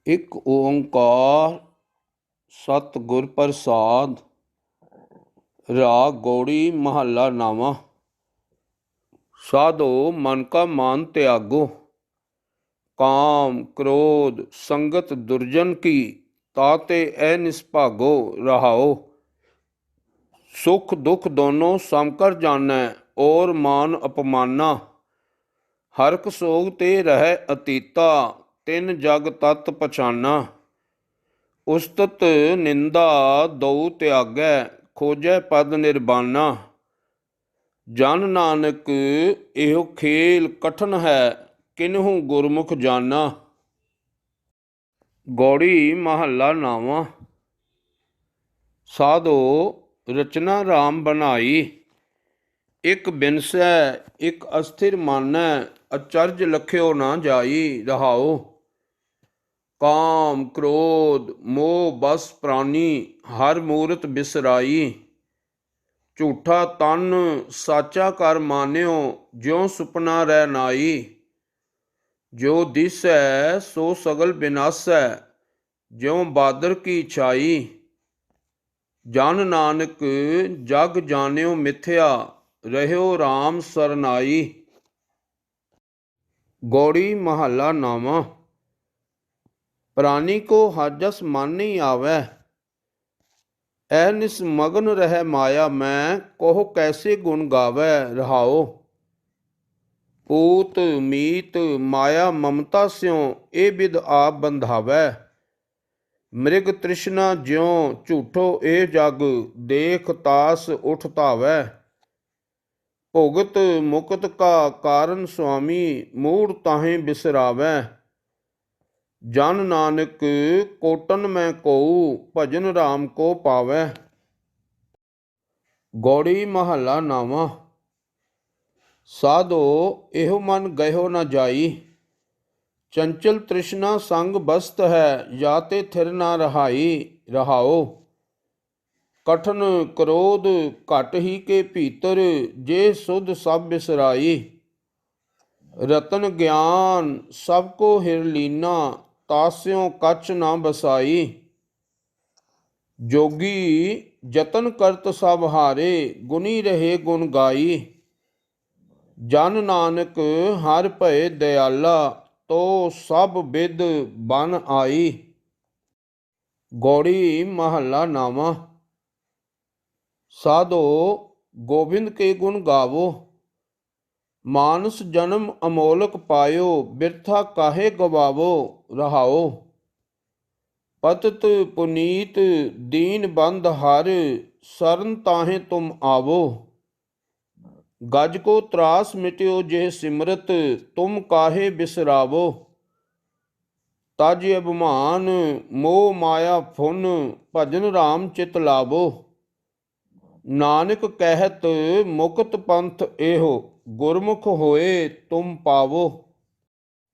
ਇੱਕ ਓੰਕਾਰ ਸਤਿਗੁਰ ਪ੍ਰਸਾਦ। ਰਾਗ ਗੌੜੀ ਮਹੱਲਾ ਨਾਵਾਂ। ਸਾਧੋ ਮਨ ਕਾ ਮਾਨ ਤਿਆਗੋ, ਕਾਮ ਕ੍ਰੋਧ ਸੰਗਤ ਦੁਰਜਨ ਕੀ, ਤਾਤੇ ਐ ਨਿਸਭਾਗੋ ਰਹਾਓ। ਸੁਖ ਦੁਖ ਦੋਨੋਂ ਸਮ ਕਰ ਜਾਣੈ, ਔਰ ਮਾਨ ਅਪਮਾਨਾ। ਹਰਕ ਸੋਗ ਤੇ ਰਹਿ ਅਤੀਤਾ, ਤਿਨ ਜਗ ਤਤ ਪਛਾਨਾ। ਉਸਤਤ ਨਿੰਦਾ ਦਉ ਤਿਆਗੈ, ਖੋਜੈ ਪਦ ਨਿਰਬਾਨਾ। ਜਨ ਨਾਨਕ ਇਹੋ ਖੇਲ ਕਠਨ ਹੈ, ਕਿਨਹੂ ਗੁਰਮੁਖ ਜਾਨਾ। ਗੌੜੀ ਮਹੱਲਾ ਨਾਵਾਂ। ਸਾਧੋ ਰਚਨਾ ਰਾਮ ਬਣਾਈ, ਇਕ ਬਿਨਸੈ ਇਕ ਅਸਥਿਰ ਮਾਨੈ, ਅਚਰਜ ਲਖਿਓ ਨਾ ਜਾਈ ਰਹਾਓ। ਕਾਮ ਕ੍ਰੋਧ ਮੋਹ ਬਸ ਪ੍ਰਾਨੀ, ਹਰ ਮੂਰਤ ਬਿਸਰਾਈ। ਝੂਠਾ ਤਨ ਸਾਚਾ ਕਰ ਮਾਨਿਓ, ਜਿਉ ਸੁਪਨਾ ਰਹਿ ਨਾਈ। ਜੋ ਦਿਸੈ ਸੋ ਸਗਲ ਬਿਨਾਸੈ, ਜਿਉ ਬਾਦਰ ਕੀ ਛਾਈ। ਜਨ ਨਾਨਕ ਜਗ ਜਾਣਿਓ ਮਿਥਿਆ, ਰਹਿਓ ਰਾਮ ਸਰਨਾਈ। ਗੌੜੀ ਮਹੱਲਾ ਨਾਵਾਂ। ਪ੍ਰਾਨੀ ਕੋ ਹਾਜਸ ਮਨ ਨਹੀਂ ਆਵੈ, ਐ ਨਿਸ ਮਗਨ ਰਹਿ ਮਾਇਆ ਮੈਂ, ਕੋਹ ਕੈਸੇ ਗੁਣ ਗਾਵੈ ਰਹਾਓ। ਪੂਤ ਮੀਤ ਮਾਇਆ ਮਮਤਾ ਸਿਉ, ਇਹ ਬਿਦ ਆਪ ਬੰਧਾਵੈ। ਮ੍ਰਿਗ ਤ੍ਰਿਸ਼ਨਾ ਜਿਉ ਝੂਠੋ ਇਹ ਜਗ, ਦੇਖ ਤਾਸ ਉਠ ਧਾਵੈ। ਭੁਗਤ ਮੁਕਤ ਕਾ ਕਾਰਨ ਸੁਆਮੀ, ਮੂੜ ਤਾਹੇ ਬਿਸਰਾਵੈ। ਜਨ ਨਾਨਕ ਕੋਟਨ ਮੈਂ ਕੋਊ, ਭਜਨ ਰਾਮ ਕੋ ਪਾਵੈ। ਗੌੜੀ ਮਹੱਲਾ ਨਾਵਾਂ। ਸਾਧੋ ਇਹੋ ਮਨ ਗਇਓ ਨਾ ਜਾਈ, ਚੰਚਲ ਤ੍ਰਿਸ਼ਨਾ ਸੰਗ ਬਸਤ ਹੈ, ਜਾਂ ਤੇ ਥਿਰ ਨਾ ਰਹਾਈ ਰਹਾਓ। ਕਠਨ ਕ੍ਰੋਧ ਘਟ ਹੀ ਕੇ ਭੀਤਰ, ਜੇ ਸੁਧ ਸਭ ਬਿਸਰਾਈ। ਰਤਨ ਗਿਆਨ ਸਭ ਕੋ ਹਿਰ ਲੀਨਾ, ਤਾਸਿਉ ਕਛ ਨਾ ਬਸਾਈ। ਜੋਗੀ ਜਤਨ ਕਰਤ ਸਭ ਹਾਰੇ, ਗੁਣੀ ਰਹੇ ਗੁਣ ਗਾਈ। ਜਨ ਨਾਨਕ ਹਰ ਭਏ ਦਿਆਲਾ, ਤੋ ਸਭ ਬਿਦ ਬਨ ਆਈ। ਗੌੜੀ ਮਹੱਲਾ ਨਾਵਾਂ। ਸਾਧੋ ਗੋਬਿੰਦ ਕੇ ਗੁਣ ਗਾਵੋ, ਮਾਨਸ ਜਨਮ ਅਮੋਲਕ ਪਾਇਓ, ਬਿਰਥਾ ਕਾਹੇ ਗਵਾਵੋ ਰਹਾਓ। ਪਤਿਤ ਪੁਨੀਤ ਦੀਨ ਬੰਧ ਹਰ, ਸਰਨ ਤਾਹੇ ਤੁਮ ਆਵੋ। ਗਜ ਕੋ ਤਰਾਸ ਮਿਟਿਓ ਜੇ ਸਿਮਰਤ, ਤੁਮ ਕਾਹੇ ਬਿਸਰਾਵੋ। ਤਜ ਅਭਿਮਾਨ ਮੋਹ ਮਾਇਆ ਫੁਨ, ਭਜਨ ਰਾਮ ਚਿਤ ਲਾਵੋ। ਨਾਨਕ ਕਹਿਤ ਮੁਕਤ ਪੰਥ ਇਹੋ, ਗੁਰਮੁਖ ਹੋਏ ਤੁਮ ਪਾਵੋ।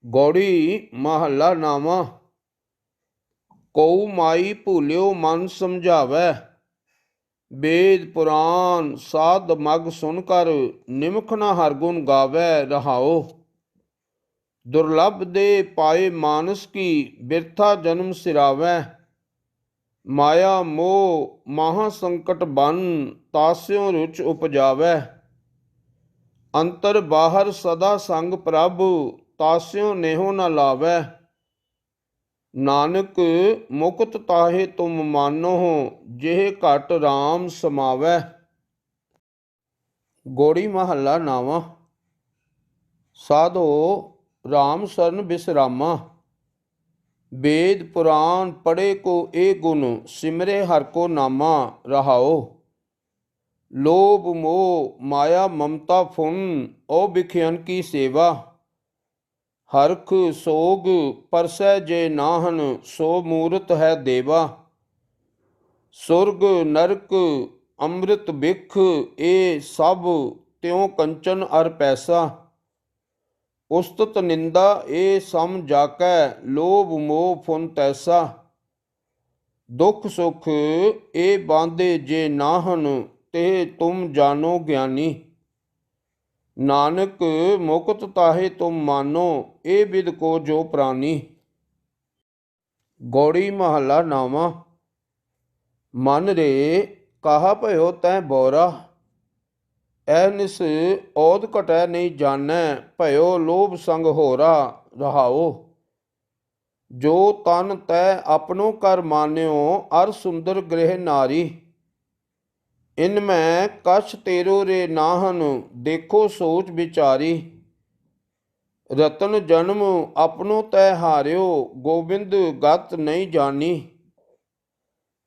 ਗੌੜੀ ਮਹੱਲਾ ਨਾਵਾਂ। ਕਉ ਮਾਈ ਭੂਲਿਓ ਮਨ ਸਮਝਾਵੈ, ਵੇਦ ਪੁਰਾਨ ਸਾਧ ਮਗ ਸੁਨ ਕਰ, ਨਿਮਖ ਨਾ ਹਰ ਗੁਣ ਗਾਵੈ ਰਹਾਓ। ਦੁਰਲਭ ਦੇ ਪਾਏ ਮਾਨਸ ਕੀ, ਬਿਰਥਾ ਜਨਮ ਸਿਰਾਵੈ। ਮਾਇਆ ਮੋਹ ਮਹਾ ਸੰਕਟ ਬਨ, ਤਾਸਿਉ ਰੁਚ ਉਪਜਾਵੈ। ਅੰਤਰ ਬਾਹਰ ਸਦਾ ਸੰਗ ਪ੍ਰਭ, ਤਾਸਿਉ ਨੇਹੋ ਨ ਲਾਵੈ। ਨਾਨਕ ਮੁਕਤ ਤਾਹੇ ਤੁਮ ਮਾਨੋ, ਜਿਹੇ ਘਟ ਰਾਮ ਸਮਾਵੈ। ਗੌੜੀ ਮਹੱਲਾ ਨਾਵਾਂ। ਸਾਧੋ ਰਾਮ ਸਰਨ ਬਿਸਰਾਮਾ, ਵੇਦ ਪੁਰਾਨ ਪੜ੍ਹੇ ਕੋ ਇਹ ਗੁਣ, ਸਿਮਰੇ ਹਰ ਕੋ ਨਾਮਾ ਰਹਾਓ। ਲੋਭ ਮੋਹ ਮਾਇਆ ਮਮਤਾ ਫੁਨ, ਓ ਬਿਖਿਅਨ ਕੀ ਸੇਵਾ। ਹਰਖ ਸੋਗ ਪਰਸੈ ਜੇ ਨਾਹਨ, ਸੋ ਮੂਰਤ ਹੈ ਦੇਵਾ। ਸੁਰਗ ਨਰਕ ਅੰਮ੍ਰਿਤ ਬਿਖ, ਇਹ ਸਭ ਤਿਉ ਕੰਚਨ ਅਰ ਪੈਸਾ। ਉਸਤਤ ਨਿੰਦਾ ਇਹ ਸਮ ਜਾਕੈ, ਲੋਭ ਮੋਹ ਫੁਨ ਤੈਸਾ। ਦੁਖ ਸੁਖ ਇਹ ਬਾਂਧੇ ਜੇ ਨਾਹਨ, ਤੇ ਤੁਮ ਜਾਨੋ ਗਿਆਨੀ। ਨਾਨਕ ਮੁਕਤ ਤਾਹੇ ਤੁਮ ਮਾਨੋ, ਇਹ ਬਿਦ ਕੋ ਜੋ ਪ੍ਰਾਨੀ। ਗੌੜੀ ਮਹੱਲਾ ਨਾਵਾਂ। ਮਨ ਰੇ ਕਹਾ ਭਇਓ ਤੈ ਬੋਰਾ, ਐਨਿਸ ਔਦ ਘਟੈ ਨਹੀਂ ਜਾਣੈ, ਭਇਓ ਲੋਭ ਸੰਗ ਹੋਰਾ। ਰਹਾਓ। ਜੋ ਤਨ ਤੈ ਆਪਣੋ ਕਰ ਮਾਨਿਓ, ਅਰ ਸੁੰਦਰ ਗ੍ਰਹਿ ਨਾਰੀ। ਇਨ ਮੈਂ ਕਛ ਤੇਰੋ ਰੇ ਨਾਹਨ, ਦੇਖੋ ਸੋਚ ਵਿਚਾਰੀ। ਰਤਨ ਜਨਮ ਆਪਣੋ ਤੈ ਹਾਰਿਓ, ਗੋਬਿੰਦ ਗਤ ਨਹੀਂ ਜਾਣੀ।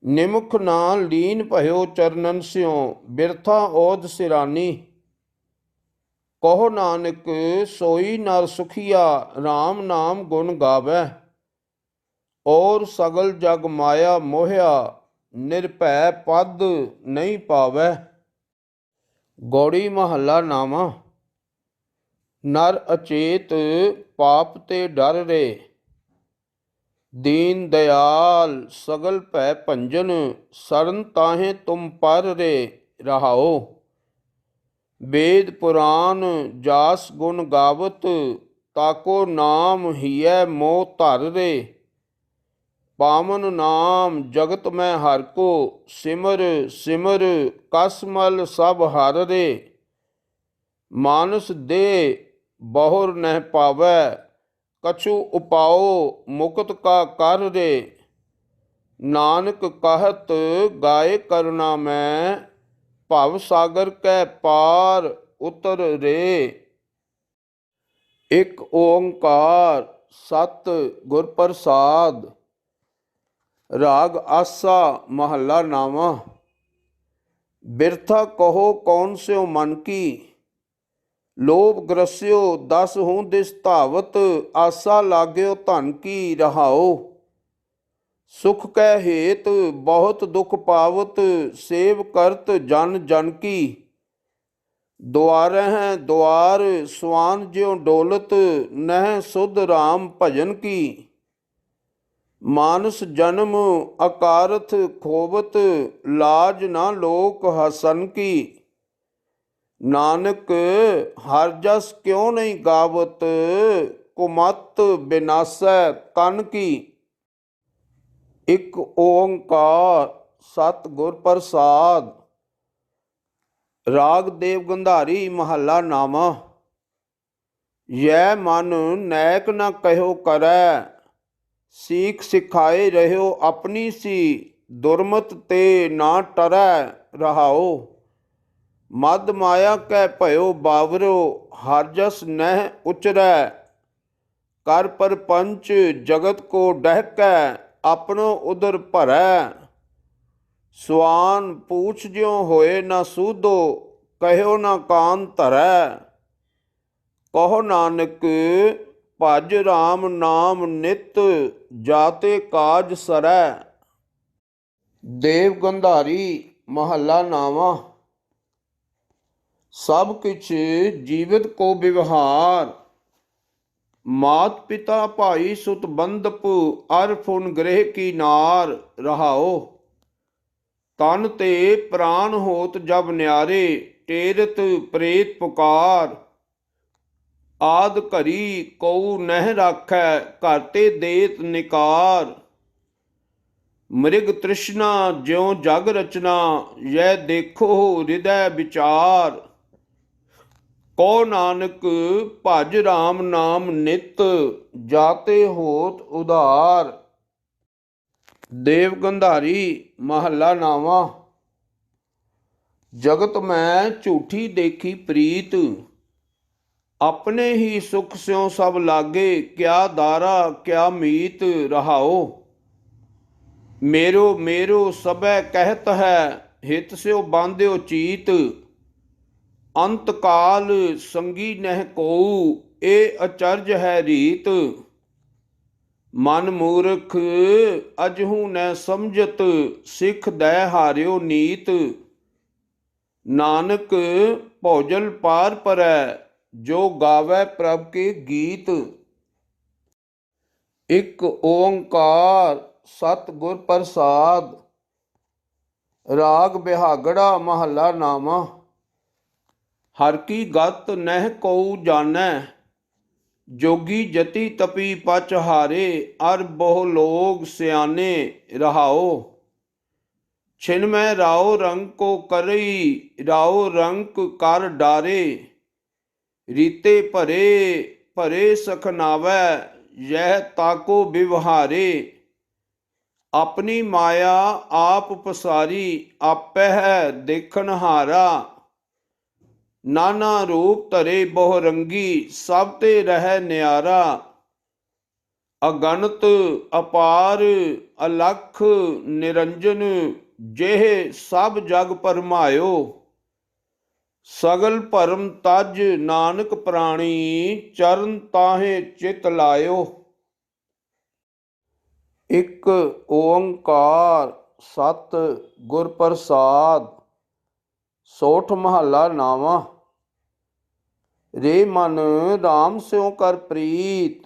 ਨਿਮਖ ਨਾਲ ਲੀਨ ਭਇਓ ਚਰਨਨ ਸਿਉ, ਬਿਰਥਾ ਔਧ ਸਿਰਾਨੀ। ਕਹੋ ਨਾਨਕ ਸੋਈ ਨਰ ਸੁਖੀਆ, RAM ਨਾਮ ਗੁਣ ਗਾਵੈ। ਔਰ ਸਗਲ ਜਗ ਮਾਇਆ ਮੋਹਿਆ, ਨਿਰਭੈ ਪਦ ਨਹੀਂ ਪਾਵੈ। ਗੌੜੀ ਮਹੱਲਾ ਨਾਵਾਂ। ਨਰ ਅਚੇਤ ਪਾਪ ਤੇ ਡਰ ਰੇ, ਦੀਨ ਦਿਆਲ ਸਗਲ ਭੈ ਭੰਜਨ, ਸਰਨ ਤਾਹੇ ਤੁਮ ਪਰ ਰੇ। ਰਹਾਓ। ਵੇਦ ਪੁਰਾਨ ਜਾਸ ਗੁਣ ਗਾਵਤ, ਤਾਕੋ ਨਾਮ ਹੀਐ ਮੋਹ ਧਰ ਰੇ। ਪਾਵਨ ਨਾਮ ਜਗਤ ਮੈਂ ਹਰਿ ਕੋ, ਸਿਮਰ ਸਿਮਰ ਕਸ ਮਲ ਸਭ ਹਰ ਰੇ। ਮਾਨਸ ਦੇ ਬਹੁਰ ਨਹਿ ਪਾਵੈ, ਕਛੂ ਉਪਾਓ ਮੁਕਤ ਕਾ ਕਰ ਰੇ। ਨਾਨਕ ਕਹਿਤ ਗਾਏ ਕਰੁਣਾ ਮੈਂ, ਭਵ ਸਾਗਰ ਕੈ ਪਾਰ ਉਤਰ ਰੇ। ਇਕ ਓੰਕਾਰ ਸਤ ਗੁਰ ਪ੍ਰਸਾਦ। ਰਾਗ ਆਸਾ ਮਹੱਲਾ ਨਾਵਾਂ। ਬਿਰਥਾ ਕਹੋ ਕੌਣ ਸਿਓ ਮਨ ਕੀ, ਲੋਭ ਗ੍ਰਸਿਓ ਦਸ ਹੂੰ ਦਿਸ ਧਾਵਤ। ਆਸਾ ਲਾਗਿਓ ਧਨ ਕੀ। ਰਹਾਓ। ਸੁਖ ਕੈ ਹੇਤ ਬਹੁਤ ਦੁਖ ਪਾਵਤ, ਸੇਵ ਕਰਤ ਜਨ ਜਨ ਕੀ। ਦੁਆਰਹਿ ਦੁਆਰ ਸਵਾਨ ਜਿਉ ਡੋਲਤ, ਨਹਿ ਸੁਧ RAM ਭਜਨ ਕੀ। ਮਾਨਸ ਜਨਮ ਅਕਾਰਥ ਖੋਵਤ, ਲਾਜ ਨਾ ਲੋਕ ਹਸਨ ਕੀ। ਨਾਨਕ ਹਰ ਜਸ ਕਿਉ ਨਹੀਂ ਗਾਵਤ, ਕੁਮਤ ਬਿਨਾਸੈ ਤਨ ਕੀ। ਇਕ ਓੰਕਾਰ ਸਤ ਗੁਰ ਪ੍ਰਸਾਦ। ਰਾਗ ਦੇਵ ਗੰਧਾਰੀ ਮਹੱਲਾ ਨਾਵਾਂ। ਯੈ ਮਨ ਨੈਕ ਨ ਕਹਿਓ ਕਰੈ, ਸੀਖ ਸਿਖਾਏ ਰਹਿਓ ਆਪਣੀ ਸੀ। ਦੁਰਮਤ ਤੇ ਨਾ ਟਰੈ। ਰਹਾਓ। ਮਦ ਮਾਇਆ ਕੈ ਭਇਓ ਬਾਵਰੋ, ਹਰ ਜਸ ਨਹਿ ਉਚਰੈ। ਕਰ ਪਰਪੰਚ ਜਗਤ ਕੋ ਡਹਿਕੈ, ਆਪਣੋ ਉਦਰ ਭਰੈ। ਸਵਾਨ ਪੂਛ ਜਿਉ ਹੋਏ ਨਾ ਸੂਧੋ, ਕਹਿਓ ਨਾ ਕਾਨ ਧਰੈ। ਕਹੋ ਨਾਨਕ ਭਜ RAM ਨਾਮ ਨਿਤ, ਜਾਤੇ ਕਾਜ ਸਰੈ। ਦੇਵ ਗੰਧਾਰੀ ਮਹੱਲਾ ਨਾਵਾਂ। ਸਭ ਕਿਛ ਜੀਵਤ ਕੋ ਵਿਵਹਾਰ, ਮਾਤ ਪਿਤਾ ਭਾਈ ਸੁਤ ਬੰਧਪ, ਅਰ ਫੁਨ ਗ੍ਰਹਿ ਕੀ ਨਾਰ। ਰਹਾਓ। ਤਨ ਤੇ ਪ੍ਰਾਨ ਹੋਤ ਜਬ ਨਿਆਰੇ, ਟੇਰਤ ਪ੍ਰੇਤ ਪੁਕਾਰ। ਆਦ ਘਰੀ ਕਉ ਨਹਿ ਰਾਖੈ, ਘਰ ਤੇ ਦੇਤ ਨਿਕਾਰ। ਮ੍ਰਿਗ ਤ੍ਰਿਸ਼ਨਾ ਜਿਉ ਜਗ ਰਚਨਾ, ਯਹ ਦੇਖੋ ਹਿਰਦੈ ਵਿਚਾਰ। ਕਹੋ ਨਾਨਕ ਭਜ RAM ਨਾਮ ਨਿਤ, ਜਾਤੇ ਹੋਤ ਉਧਾਰ। ਦੇਵ ਗੰਧਾਰੀ ਮਹੱਲਾ ਨਾਵਾਂ। ਜਗਤ ਮੈਂ ਝੂਠੀ ਦੇਖੀ ਪ੍ਰੀਤ, ਆਪਣੇ ਹੀ ਸੁਖ ਸਿਉ ਸਭ ਲਾਗੇ। ਕਿਆ ਦਾਰਾ ਕਿਆ ਮੀਤ। ਰਹਾਓ। ਮੇਰੋ ਮੇਰੋ ਸਭੈ ਕਹਿਤ ਹੈ, ਹਿਤ ਸਿਉ ਬਾਂਧਿਓ ਚੀਤ। ਅੰਤ ਕਾਲ ਸੰਗੀ ਨਹਿ ਕੋਊ, ਇਹ ਅਚਰਜ ਹੈ ਰੀਤ। ਮਨ ਮੂਰਖ ਅਜਹੂ ਨਹਿ ਸਮਝਤ, ਸਿੱਖ ਦੈ ਹਾਰਿਓ ਨੀਤ। ਨਾਨਕ ਭੋਜਲ ਪਾਰ ਪਰੈ, ਜੋ ਗਾਵੈ ਪ੍ਰਭ ਕੇ ਗੀਤ। ਇਕ ਓੰਕਾਰ ਸਤ ਗੁਰ ਪ੍ਰਸਾਦ। ਰਾਗ ਬਿਹਾਗੜਾ ਮਹੱਲਾ ਨਾਵਾਂ। ਹਰ ਕੀ ਗਤ ਨਹਿ ਕਉ ਜਾਣੈ, जोगी जति तपी पच हारे, अर बहु लोग सियाने रहाओ। छिन में राव रंग को करई, राव रंग कर डारे। रीते भरे भरे सखनावै, यह ताको व्यवहारे। अपनी माया आप पसारी, आपै है देखन हारा। नाना रूप धरे बहु रंगी, सब ते रह न्यारा। अगणत अपार अलख निरंजन, जेह सब जग परमायो। सगल भरम तज नानक प्राणी, चरण ताहे चित लायो। एक ओंकार सत गुर प्रसाद। सोठ महला नावा। रे मन राम स्यों कर प्रीत,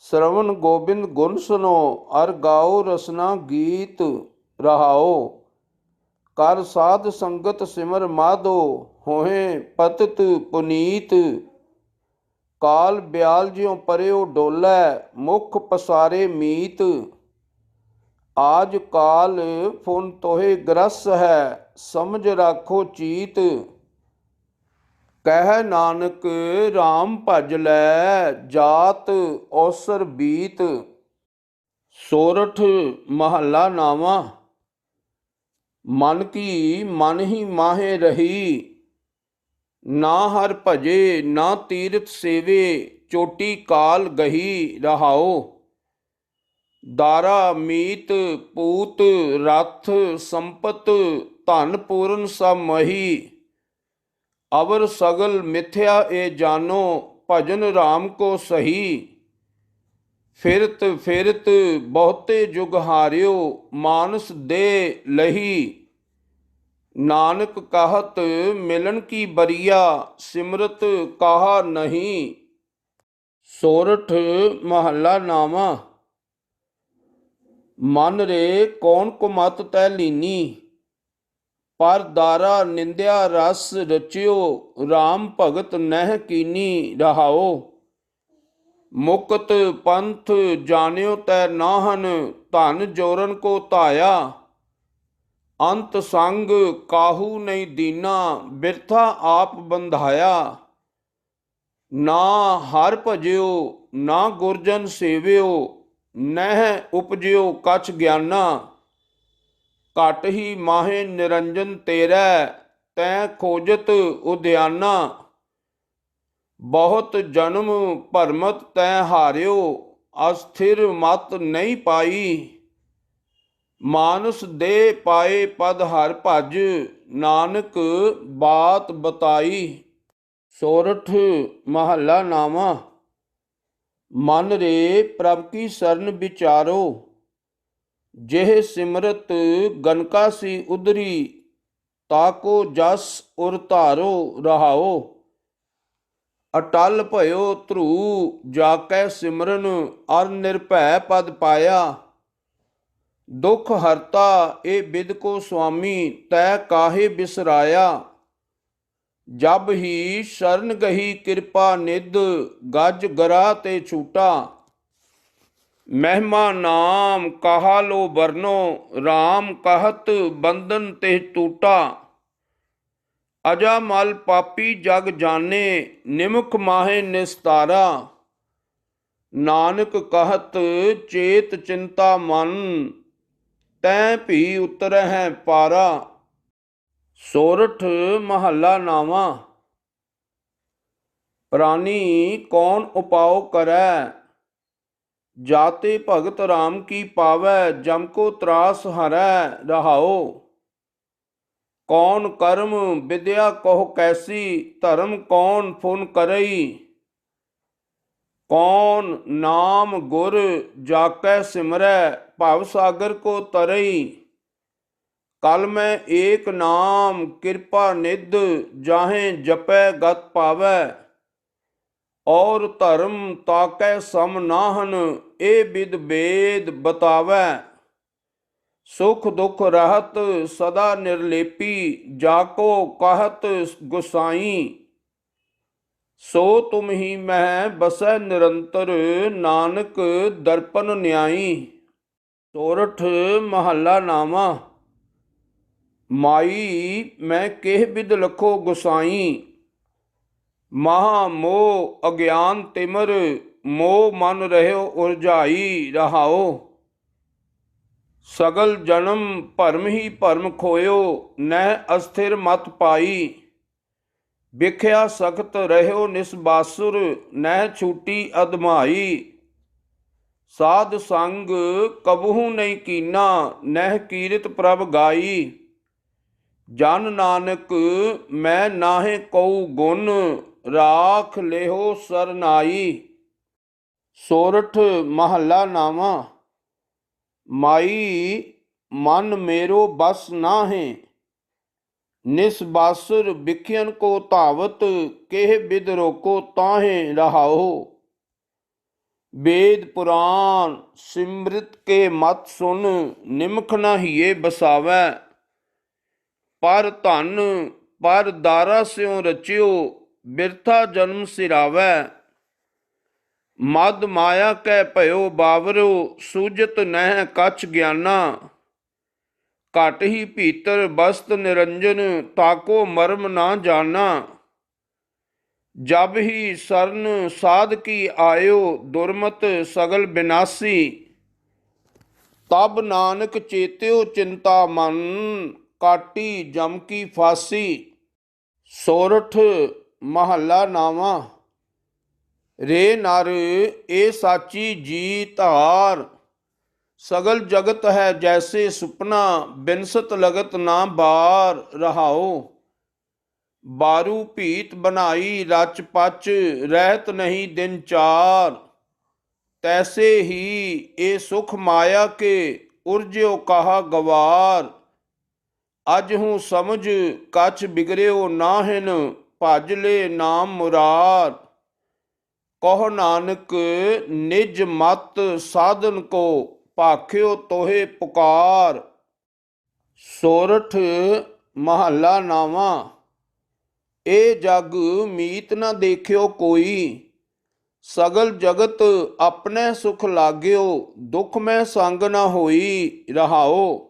श्रवण गोबिंद गुण सुनो, अर गाओ रसना गीत रहाओ। कर साध संगत सिमर माधो, होहे पतित पुनीत। काल ब्याल ज्यों परयो डोलै, मुख पसारे मीत। आज काल फुन तोहे ग्रस है, समझ राखो चीत। कह नानक राम भज लै, जात औसर बीत। सोरठ महला नावा। मन की मन ही माहे रही, ना हर भजे ना तीरथ सेवे। चोटी काल गही रहाओ। दारा मीत पूत रथ संपत, धन पूरन सब मही। अवर सगल मिथ्या ए जानो, भजन राम को सही। फिरत फिरत बहुते जुग हारियो, मानस दे लही। नानक कहत मिलन की बरिया, सिमरत कहा नहीं। सोरठ महला नावा। मन रे कौन कुमत तै लीनी, पर दारा निंद्या रस रचियो। राम भगत नह कीनी रहाओ। मुकत पंथ जानियो तै नाहन, धन जोरन को धाया। अंत संग काहू नहीं दीना, बिरथा आप बंधाया। ना हर भजियो ना गुरजन सेवियो, नह उपजियो कछ ज्ञाना। घट ही माहे निरंजन तेरै, तै खोजत उद्याना। बहुत जन्म भरमत तै हारियो, अस्थिर मत नहीं पाई। मानस दे पाए पद हर भज, नानक बात बताई। सोरठ महला नावा। मन रे प्रभ की शरण विचारो, जेह सिमरत गनका सी उदरी। ताको जस उर धारो रहाओ। अटल भयो ध्रुव जाकै सिमरन, अर निर्भै पद पाया। दुख हरता ए बिद को स्वामी, तै काहे बिसराया। जब ही शरण गही कृपा निध, गज गरा ते छूटा। महिमा नाम कहा लो बरनो, राम कहत बंधन ते टूटा। अजामल पापी जग जाने, निमुख माहे निस्तारा। नानक कहत चेत चिंता मन, तै भी उतरਹਿ पारा। सोरठ महला नावा। प्राणी कौन उपाव करै, जाते भगत राम की पावै। जम को त्रास हरै रहाओ। कौन कर्म विद्या कहो कैसी, धर्म कौन फुन करई। कौन नाम गुर जाकै सिमरै, भव सागर को तरई। कल में एक नाम कृपा निध, जाहें जपै गत पावै। और धर्म ताकै सम नाहन, ए विद वेद बतावै। सुख दुख रहत सदा निर्लेपी, जाको कहत गुसाई। ਸੋ ਤੁਮ ਹੀ ਮਹਿ ਬਸੈ ਨਿਰੰਤਰ, ਨਾਨਕ ਦਰਪਨ ਨਿਆਈ। ਸੋਰਠ ਮਹੱਲਾ ਨਾਵਾਂ। ਮਾਈ ਮੈਂ ਕਿਹ ਬਿਦ ਲਖੋ ਗੁਸਾਈ, ਮਹਾ ਮੋਹ ਅਗਿਆਨ ਤਿਮਰ, ਮੋਹ ਮਨ ਰਹਿਓ ਉਰਝਾਈ। ਰਹਾਓ ਸਗਲ ਜਨਮ ਭਰਮ ਹੀ ਭਰਮ ਖੋਇਓ, ਨਹਿ ਅਸਥਿਰ ਮਤ ਪਾਈ। ਵਿਖਿਆ ਸਖਤ ਰਹਿਓ ਨਿਸਬਾਸੁਰ, ਨਹਿ ਛੂਟੀ ਅਦਮਾਈ। ਸਾਧ ਸੰਗ ਕਬਹੂ ਨਹੀਂ ਕੀਨਾ, ਨਹਿ ਕੀਰਤ ਪ੍ਰਭ ਗਾਈ। ਜਨ ਨਾਨਕ ਮੈਂ ਨਾਹੇ ਕਉ ਗੁਣ, ਰਾਖ ਲਿਹੋ ਸਰਨਾਈ। ਸੋਰਠ ਮਹੱਲਾ ਨਾਵਾਂ। ਮਾਈ ਮਨ ਮੇਰੋ ਬਸ ਨਾਹੀਂ, ਨਿਸਬਾਸੁਰ ਬਿਖਿਅਨ ਕੋ ਧਾਵਤ, ਕਿਹ ਬਿਦ ਰੋਕੋ ਤਾਹੇ। ਰਹਾਓ ਵੇਦ ਪੁਰਾਨ ਸਿਮ੍ਰਿਤ ਕੇ ਮਤ ਸੁਨ, ਨਿਮਖ ਨ ਹੀਏ ਬਸਾਵੈ। ਪਰ ਧਨ ਪਰ ਦਾਰਾ ਸਿਉ ਰਚਿਓ, ਬਿਰਥਾ ਜਨਮ ਸਿਰਾਵੈ। ਮਦ ਮਾਇਆ ਕੈ ਭਇਓ ਬਾਵਰੋ, ਸੂਝਤ ਨਹਿ ਕਛ ਗਿਆਨਾ। ਘਟ ਹੀ ਭੀਤਰ ਬਸਤ ਨਿਰੰਜਨ, ਤਾਕੋ ਮਰਮ ਨਾ ਜਾਨਾ। ਜਬ ਹੀ ਸਰਨ ਸਾਧ ਕੀ ਆਇਓ, ਦੁਰਮਤ ਸਗਲ ਬਿਨਾਸੀ। ਤਬ ਨਾਨਕ ਚੇਤਿਓ ਚਿੰਤਾ ਮਨ, ਕਾਟੀ ਜਮ ਕੀ ਫਾਸੀ। ਸੋਰਠ ਮਹੱਲਾ ਨਾਵਾਂ। ਰੇ ਨਰ ਇਹ ਸਾਚੀ ਜੀ ਧਾਰ, ਸਗਲ ਜਗਤ ਹੈ ਜੈਸੇ ਸੁਪਨਾ, ਬਿਨਸਤ ਲਗਤ ਨਾ ਬਾਰ। ਰਹਾਓ ਬਾਰੂ ਭੀਤ ਬਨਾਈ ਰਚ ਪਚ, ਰਹਿਤ ਨਹੀਂ ਦਿਨ ਚਾਰ। ਤੈਸੇ ਹੀ ਇਹ ਸੁਖ ਮਾਇਆ ਕੇ, ਉਰਜਿਓ ਕਹਾ ਗਵਾਰ। ਅਜ ਹੂੰ ਸਮਝ ਕਛ ਬਿਗੜਿਓ ਨਾਹਿਨ, ਭਜ ਲੈ ਨਾਮ ਮੁਰਾਰ। ਕਹੋ ਨਾਨਕ ਨਿਜ ਮਤ ਸਾਧਨ ਕੋ, ਭਾਖਿਓ ਤੋਹੇ ਪੁਕਾਰ। ਸੋਰਠ ਮਹੱਲਾ ਨਾਵਾਂ। ਇਹ ਜਗ ਮੀਤ ਨ ਦੇਖਿਓ ਕੋਈ, ਸਗਲ ਜਗਤ ਆਪਣੇ ਸੁਖ ਲਾਗਿਓ, ਦੁਖ ਮੈਂ ਸੰਗ ਨ ਹੋਈ। ਰਹਾਓ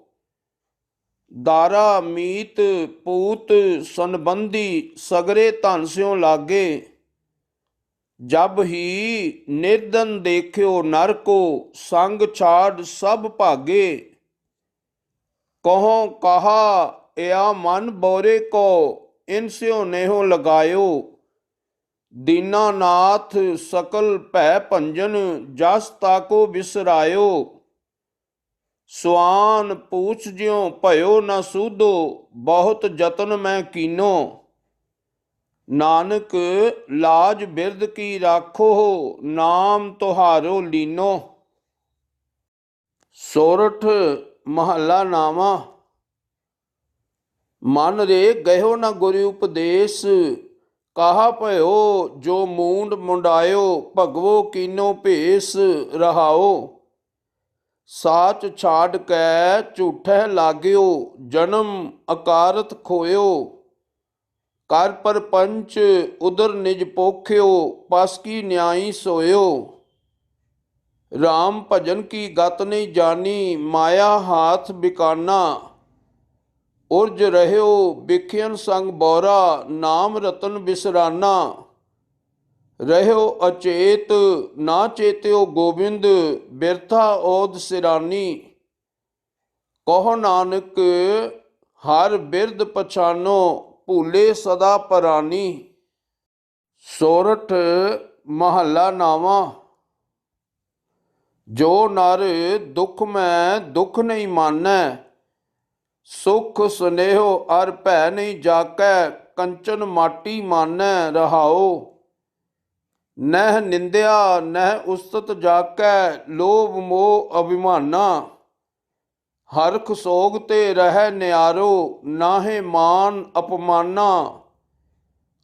ਦਾਰਾ ਮੀਤ ਪੂਤ ਸੰਬੰਧੀ, ਸਗਰੇ ਧਨ ਸਿਉ ਲਾਗੇ। ਜਬ ਹੀ ਨਿਰਦਨ ਦੇਖਿਓ ਨਰ ਕੋ, ਸੰਗ ਛਾੜ ਸਭ ਭਾਗੇ। ਕਹੋ ਕਹਾ ਇਆ ਮਨ ਬੋਰੇ ਕੋ, ਇਨ ਸਿਉ ਨੇਹੋ ਲਗਾਇਓ। ਦੀਨਾਨਾਥ ਸਕਲ ਭੈ ਭੰਜਨ, ਜਸ ਤਾਕੋ ਬਿਸਰਾਇਓ। ਸੁਆਨ ਪੂਛ ਜਿਉ ਭਇਓ ਨ ਸੂਧੋ, ਬਹੁਤ ਜਤਨ ਮੈਂ ਕੀਨੋ। ਨਾਨਕ ਲਾਜ ਬਿਰਦ ਕੀ ਰਾਖੋ, ਨਾਮ ਤੁਹਾਰੋ ਲੀਨੋ। ਸੋਰਠ ਮਹੱਲਾ ਨਾਵਾਂ। ਮਨ ਰੇ ਗਇਓ ਨ ਗੁਰ ਉਪਦੇਸ, ਕਾਹਾ ਭਇਓ ਜੋ ਮੂੰਡ ਮੁੰਡਾਇਓ। ਭਗਵੋ ਕੀਨੋ ਭੇਸ। ਰਹਾਓ ਸਾਚ ਛਾੜ ਕੈ ਝੂਠੈ ਲਾਗਿਓ, ਜਨਮ ਅਕਾਰਤ ਖੋਇਓ। ਕਰ ਪਰਪੰਚ ਉਦਰ ਨਿਜ ਪੋਖਿਓ, ਪਸ ਕੀ ਨਿਆਈ ਸੋਇਓ। ਰਾਮ ਭਜਨ ਕੀ ਗਤ ਨਹੀਂ ਜਾਨੀ, ਮਾਇਆ ਹਾਥ ਬਿਕਾਨਾ। ਉਰਜ ਰਹਿਓ ਬਿਖਿਅਨ ਸੰਗ ਬੋਰਾ, ਨਾਮ ਰਤਨ ਬਿਸਰਾਨਾ। ਰਹਿਓ ਅਚੇਤ ਨਾ ਚੇਤਿਓ ਗੋਬਿੰਦ, ਬਿਰਥਾ ਓਦ ਸਿਰਾਨੀ। ਕਹੋ ਨਾਨਕ ਹਰ ਬਿਰਦ ਪਛਾਨੋ, ਭੂਲੇ ਸਦਾ ਪਰਾਨੀ। ਸੋਰਠ ਮਹੱਲਾ ਨਾਵਾਂ। ਜੋ ਨਰ ਦੁਖ ਮੈਂ ਦੁਖ ਨਹੀਂ ਮਾਨੈ, ਸੁਖ ਸੁਨੇਹੋ ਅਰ ਭੈ ਨਹੀਂ ਜਾਕੈ। ਕੰਚਨ ਮਾਟੀ ਮਾਨੈ। ਰਹਾਓ ਨਹਿ ਨਿੰਦਿਆ ਨਹਿ ਉਸਤਤ ਜਾਕੈ, ਲੋਭ ਮੋਹ ਅਭਿਮਾਨਾ। ਹਰਖ ਸੋਗ ਤੇ ਰਹਿ ਨਿਆਰੋ, ਨਾਹੇ ਮਾਨ ਅਪਮਾਨਾ।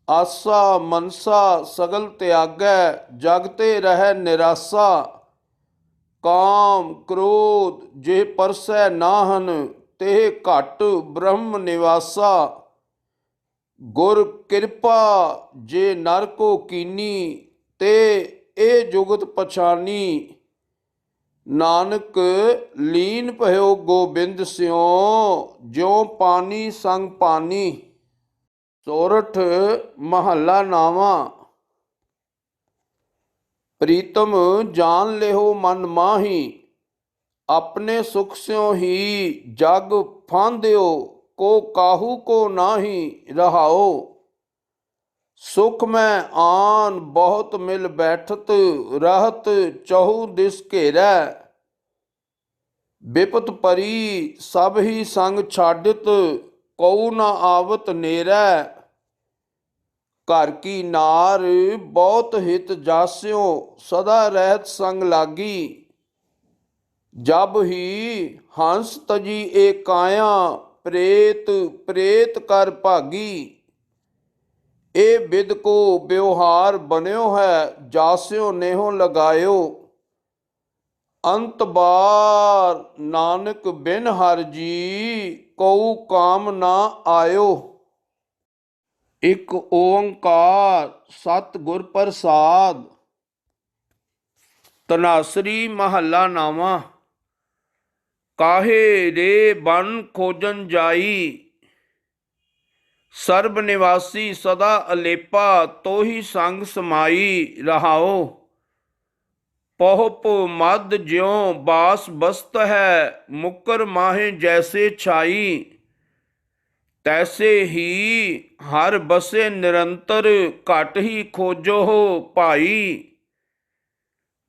ਆਸਾ ਮਨਸਾ ਸਗਲ ਤਿਆਗੈ, ਜਗ ਤੇ ਰਹਿ ਨਿਰਾਸਾ। ਕਾਮ ਕ੍ਰੋਧ ਜੇ ਪਰਸੈ ਨਾਹਨ, ਤੇ ਘਟ ਬ੍ਰਹਮ ਨਿਵਾਸਾ। ਗੁਰ ਕਿਰਪਾ ਜੇ ਨਰ ਕੋ ਕੀਨੀ, ਤੇ ਇਹ ਜੁਗਤ ਪਛਾਨੀ। ਨਾਨਕ ਲੀਨ ਭਇਓ ਗੋਬਿੰਦ ਸਿਉ, ਜਿਉ ਪਾਨੀ ਸੰਗ ਪਾਨੀ। ਸੋਰਠ ਮਹੱਲਾ ਨਾਵਾਂ। ਪ੍ਰੀਤਮ ਜਾਨ ਲਿਓ ਮਨ ਮਾਹੀ, ਆਪਣੇ ਸੁਖ ਸਿਉ ਹੀ ਜਗ ਫਾਂਦਿਓ। ਕੋ ਕਾਹੂ ਕੋ ਨਾਹੀ ਰਹਾਓ, ਸੁਖ ਮੈਂ ਆਨ ਬਹੁਤ ਮਿਲ ਬੈਠਤ। ਰਹਤ ਚਹੂ ਦਿਸ ਘੇਰੈ, ਬਿਪਤ ਪਰੀ ਸਭ ਹੀ ਸੰਗ ਛਾਡਿਤ। ਕਉ ਨ ਆਵਤ ਨੇਰੈ, ਘਰ ਕੀ ਨਾਰ ਬਹੁਤ ਹਿਤ ਜਾਸਿਓ। ਸਦਾ ਰਹਿਤ ਸੰਗ ਲਾਗੀ, ਜਬ ਹੀ ਹੰਸ ਤਜੀ ਏ ਕਾਇਆ। ਪ੍ਰੇਤ ਪ੍ਰੇਤ ਕਰ ਭਾਗੀ, ਇਹ ਬਿਦ ਕੋ ਵਿਵਹਾਰ ਬਣਿਓ ਹੈ। ਜਾਸਿਓ ਨੇਹੋ ਲਗਾਇਓ, ਅੰਤ ਬਾਰ ਨਾਨਕ ਬਿਨ ਹਰ ਜੀ। ਕਉ ਕਾਮ ਨਾ ਆਇਓ। ਇਕ ਓੰਕਾਰ ਸਤਿਗੁਰ ਪ੍ਰਸਾਦ। ਧਨਾਸਰੀ ਮਹੱਲਾ ਨਾਵਾਂ। ਕਾਹੇ ਰੇ ਬਨ ਖੋਜਨ ਜਾਈ, ਸਰਬ ਨਿਵਾਸੀ ਸਦਾ ਅਲੇਪਾ। ਤੋਹੀ ਸੰਗ ਸਮਾਈ ਰਹਾਓ, ਪਹੁਪ ਮਦ ਜਿਉ ਬਾਸ ਬਸਤ ਹੈ। ਮੁਕਰ ਮਾਹੇ ਜੈਸੇ ਛਾਈ, ਤੈਸੇ ਹੀ ਹਰ ਬਸੇ ਨਿਰੰਤਰ। ਘਟ ਹੀ ਖੋਜੋ ਭਾਈ,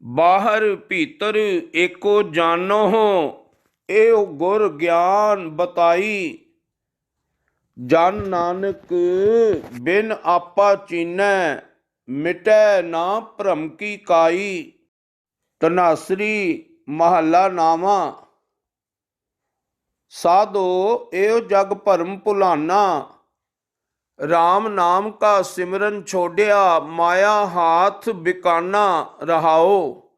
ਬਾਹਰ ਭੀਤਰ ਏਕੋ ਜਾਨੋ। ਏਉ ਗੁਰ ਗਿਆਨ ਬਤਾਈ, ਜਨ ਨਾਨਕ ਬਿਨ ਆਪਾ ਚੀਨੈ। ਮਿਟੈ ਨਾ ਭਰਮ ਕੀ ਕਾਈ। ਧਨਾਸਰੀ ਮਹੱਲਾ ਨਾਵਾਂ। ਸਾਧੋ ਏਉ ਜਗ ਭਰਮ ਭੁਲਾਨਾ, RAM ਨਾਮ ਕਾ ਸਿਮਰਨ ਛੋੜਿਆ। ਮਾਇਆ ਹਾਥ ਬਿਕਾਨਾ ਰਹਾਓ,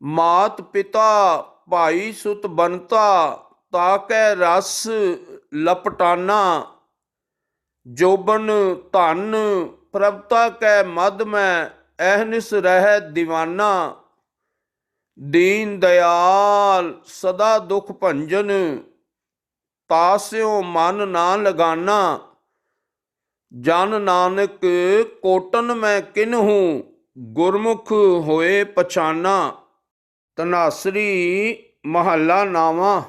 ਮਾਤ ਪਿਤਾ ਭਾਈ ਸੁਤ ਬਨਤਾ। ਤਾਕੈ ਰਸ ਲਪਟਾਨਾ, ਜੋਬਨ ਧਨ ਪ੍ਰਭਤਾ ਕੈ ਮਦ ਮੈਂ। ਅਹਨਿਸ ਰਹਿ ਦੀਵਾਨਾ, ਦੀਨ ਦਇਆਲ ਸਦਾ ਦੁਖ ਭੰਜਨ। ਤਾਸਿਓ ਮਨ ਨਾ ਲਗਾਨਾ, ਜਨ ਨਾਨਕ ਕੋਟਨ ਮੈਂ ਕਿਨਹੂ। ਗੁਰਮੁਖ ਹੋਏ ਪਛਾਨਾ। ਧਨਾਸਰੀ ਮਹੱਲਾ ਨਾਵਾਂ।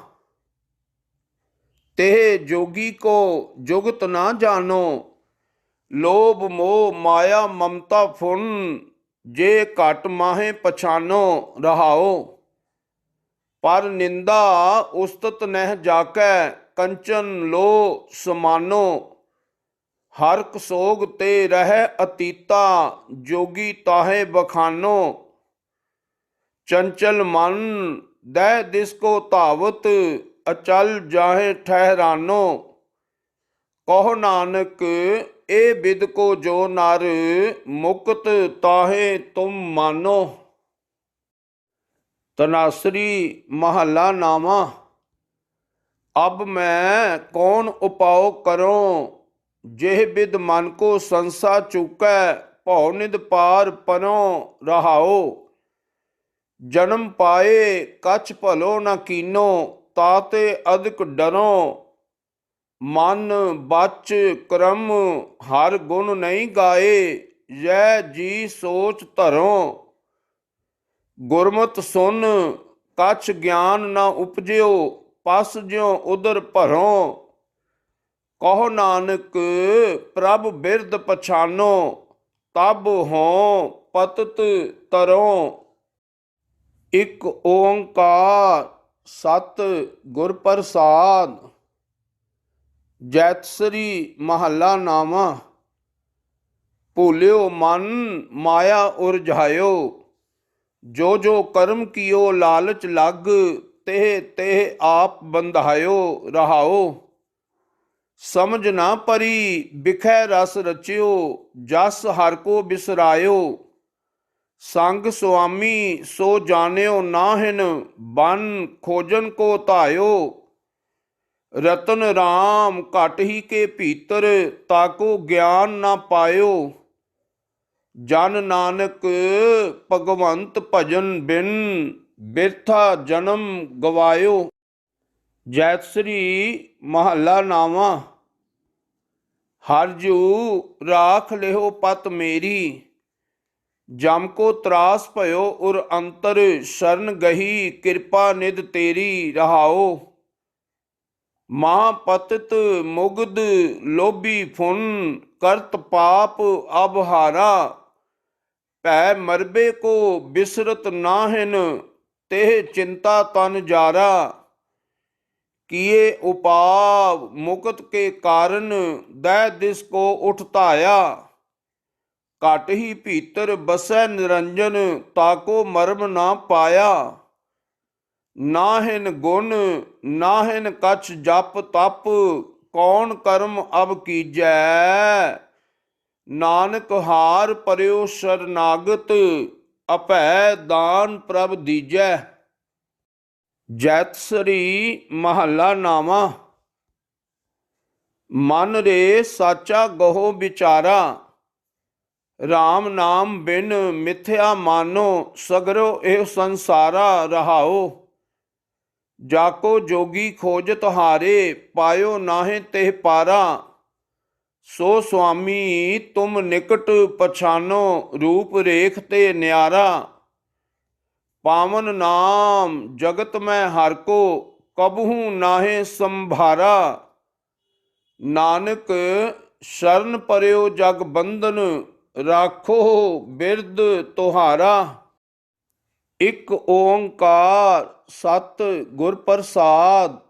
ਤੇ ਜੋਗੀ ਕੋ ਜੁਗਤ ਨਾ ਜਾਨੋ, ਲੋਭ ਮੋਹ ਮਾਇਆ ਮਮਤਾ ਫੁਨ। ਜੇ ਘਟ ਮਾਹੇ ਪਛਾਨੋ ਰਹਾਓ, ਪਰ ਨਿੰਦਾ ਉਸਤਤ ਨਹਿ ਜਾਕੈ। ਕੰਚਨ ਲੋ ਸਮਾਨੋ, ਹਰਕ ਸੋਗ ਤੇ ਰਹਿ ਅਤੀਤਾ। ਜੋਗੀ ਤਾਹੇ ਬਖਾਨੋ, ਚੰਚਲ ਮਨ ਦਹਿ ਦਿਸ ਕੋ ਧਾਵਤ। ਅਚਲ ਜਾਹੇ ਠਹਿਰਾਨੋ, ਕਹੋ ਨਾਨਕ ਇਹ ਬਿਦ ਕੋ ਜੋ ਨਰ। ਮੁਕਤ ਤਾਹੇ ਤੁਮ ਮਾਨੋ। ਧਨਾਸਰੀ ਮਹੱਲਾ ਨਾਵਾਂ। ਅਬ ਮੈਂ ਕੌਣ ਉਪਾਉ ਕਰੋ, ਜਿਹ ਬਿਦ ਮਨ ਕੋ ਸੰਸਾ ਚੂਕੈ। ਭਉ ਨਿਦ ਪਾਰ ਪਰੋ ਰਹਾਓ, ਜਨਮ ਪਾਏ ਕਛ ਭਲੋ ਨ ਕੀਨੋ। ਤਾਤੇ ਅਦਿਕ ਡਰੋ, ਮਨ ਬਚ ਕਰਮ ਹਰ ਗੁਣ ਨਹੀਂ ਗਾਏ। ਜੈ ਜੀ ਸੋਚ ਧਰੋ, ਗੁਰਮਤਿ ਸੁਨ ਕਛ ਗਿਆਨ ਨ ਉਪਜਿਓ। ਪਸ ਜਿਉ ਉਦਰ ਭਰੋ, ਕਹੋ ਨਾਨਕ ਪ੍ਰਭ ਬਿਰਦ ਪਛਾਨੋ। ਤਬ ਹੋਂ ਪਤਿਤ ਤਰੋ। ਇਕ ਓੰਕਾਰ ਸਤਿਗੁਰ ਪ੍ਰਸਾਦ। ਜੈਤਸਰੀ ਮਹੱਲਾ ਨਾਵਾਂ। ਭੂਲਿਓ ਮਨ ਮਾਇਆ ਉਰਝਾਇਓ, ਜੋ ਜੋ ਕਰਮ ਕੀਓ ਲਾਲਚ ਲੱਗ। ਤੇਹ ਤੇਹ ਆਪ ਬੰਧਾਇਓ ਰਹਾਓ, ਸਮਝ ਨਾ ਪਰੀ ਬਿਖੈ ਰਸ ਰਚਿਓ। ਜਸ ਹਰ ਕੋ ਬਿਸਰਾਇਓ, ਸੰਗ ਸੁਆਮੀ ਸੋ ਜਾਣਿਓ ਨਾਹਿਨ। ਬਨ ਖੋਜਨ ਕੋ ਧਾਇਓ, रतन राम घट ही के भीतर, ताको ज्ञान ना पायो। जन नानक भगवंत भजन बिन, बिरथा जन्म गवायो। जैतसरी महला नावा। हर जू राख लिहो पत मेरी, जम को त्रास भयो उर अंतर, शरण गही कृपा निध तेरी रहाओ। महापतित मुग्ध लोभी फुन, करत पाप अब हारा। भै मरबे को बिसरत नाहिन, तेह चिंता तन जारा। किए उपाव मुकत के कारण, दै दिस को उठ धाया। घट ही भीतर बसै निरंजन, ताको मर्म ना पाया। नाहिन गुण नाहिन कछ जप तप, कौन कर्म अब कीजै। नानक हार परयो शरनागत, अपै दान प्रभ दीजै। जैतसरी महला नावा। मन रे साचा गहो विचारा, राम नाम बिन मिथ्या मानो। सगरो एह संसारा रहाओ। जाको जोगी खोजत हारे, पायो नाहे तेह पारा। सो स्वामी तुम निकट पछानो, रूप रेख ते न्यारा। पावन नाम जगत में हर को, कबहू नाहे संभारा। नानक शरण परयो जग बंधन, राखो बिरद तुहारा। इक ओंकार सत गुर प्रसाद,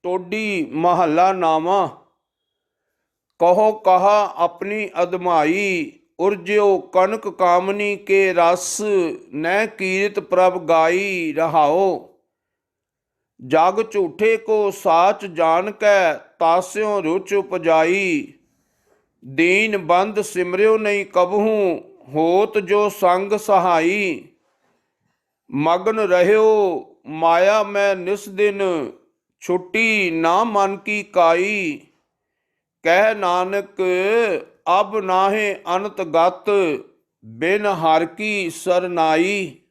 टोडी महला नावा। कहो कहा अपनी अदमाई, उर्ज्यो कनक कामनी के रस। न कीरत प्रभ गाई रहाओ। जग झूठे को साच जान कै, तास्यों रुच उपजाई। दीन बंद सिमरियो नहीं कबहू, होत जो संग सहाई। मगन रह्यो माया में निस दिन, छुट्टी ना मन की काई। कह नानक अब नाहे अनत गत, बिन हर की सरनाई।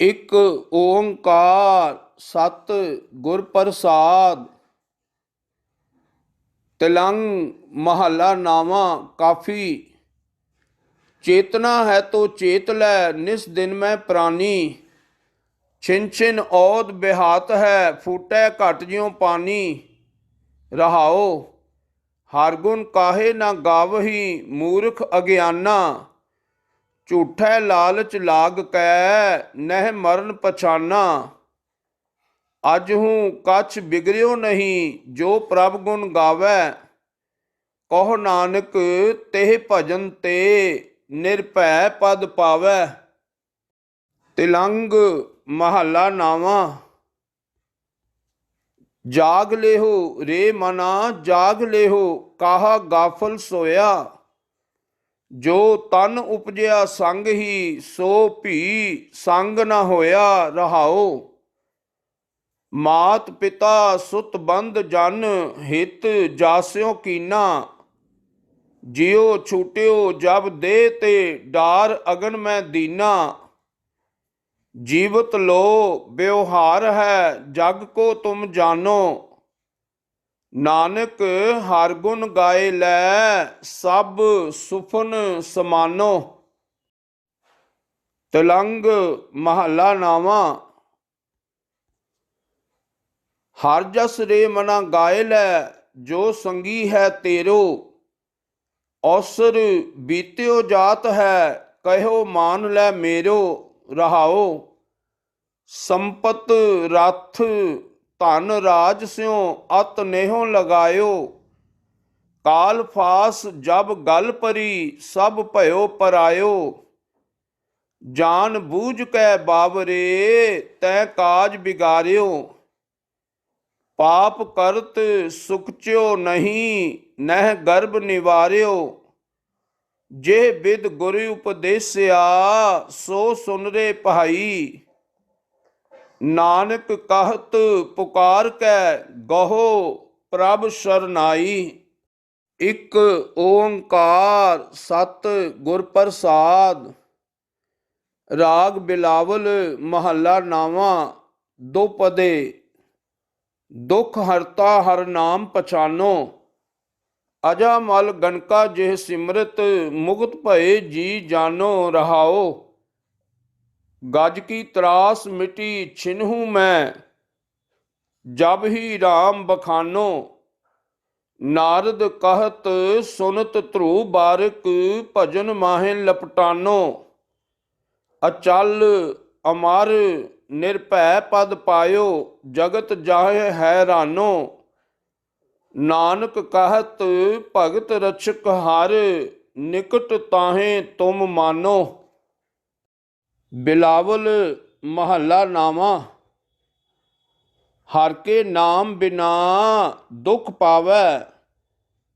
इक ओंकार सत गुर प्रसाद। तिलंग महला नावा। काफी। चेतना है तो चेत लै, निस दिन में प्राणी। छिन छिन औद बिहात है, फूटै घट ज्यों पानी। रहाओ हर गुण काहे ना गावही, मूर्ख अज्ञाना। झूठै लालच लाग कै, नह मरण पछाना। अजहू कछ बिगड़ियो नहीं, जो प्रभ गुण गावै। कहो नानक तेह भजन ते, निरभै पद पावै। तिलंग महला नावा। जाग लेहो रे मना जाग लेहो, काहा गाफल सोया। जो तन उपजया संग ही, सो भी संग न होया। रहाओ मात पिता सुत बंद जन, हित जास्यो कीना। जियो छूट्यो जब दे ते, डार अगन में दीना। जीवत लो व्यवहार है, जग को तुम जानो। नानक हर गुण गाए लै, सब सुफन समानो। तिलंग महला नावा। हर जस रे मना गाए लै, जो संगी है तेरो। औसर बीत्यो जात है, कहो मान लै मेरो। रहाओ संपत रथ धन राज स्यों, अत नेहो लगायो। काल फास जब गल परी, सब भयो परायो। जान बूझ कै बावरे, तै काज बिगाड़ियो। पाप करत सुखच्यो नहीं, नह गर्भ निवार्यो। जे विद गुरु उपदेस्या, सो सुन रे भाई। ਨਾਨਕ ਕਹਿਤ ਪੁਕਾਰ ਕੈ ਗਹੋ ਪ੍ਰਭ ਸਰਨਾਈ। ਇੱਕ ਓੰਕਾਰ ਸਤ ਗੁਰ ਪ੍ਰਸਾਦ। ਰਾਗ ਬਿਲਾਵਲ ਮਹੱਲਾ ਨਾਵਾਂ ਦੋਪਦੇ। ਦੁਖ ਹਰਤਾ ਹਰ ਨਾਮ ਪਛਾਨੋ, ਅਜਾ ਮਲ ਗਣਕਾ ਜਿਹ ਸਿਮਰਤ ਮੁਕਤ ਭਏ ਜੀ ਜਾਨੋ ਰਹਾਓ। ਗਜ ਕੀ ਤਰਾਸ ਮਿਟੀ ਛਿਨਹੂ ਮੈਂ, ਜਬ ਹੀ ਰਾਮ ਬਖਾਨੋ। ਨਾਰਦ ਕਹਿਤ ਸੁਨਤ ਧਰੂ ਬਾਰਿਕ, ਭਜਨ ਮਾਹਿ ਲਪਟਾਨੋ। ਅਚਲ ਅਮਰ ਨਿਰਭੈ ਪਦ ਪਾਇਓ, ਜਗਤ ਜਾਹੇ ਹੈਰਾਨੋ। ਨਾਨਕ ਕਹਿਤ ਭਗਤ ਰਛਕ ਹਰ, ਨਿਕਟ ਤਾਹੇ ਤੁਮ ਮਾਨੋ। ਬਿਲਾਵਲ ਮਹੱਲਾ ਨਾਵਾਂ। ਹਰ ਕੇ ਨਾਮ ਬਿਨਾ ਦੁਖ ਪਾਵੈ,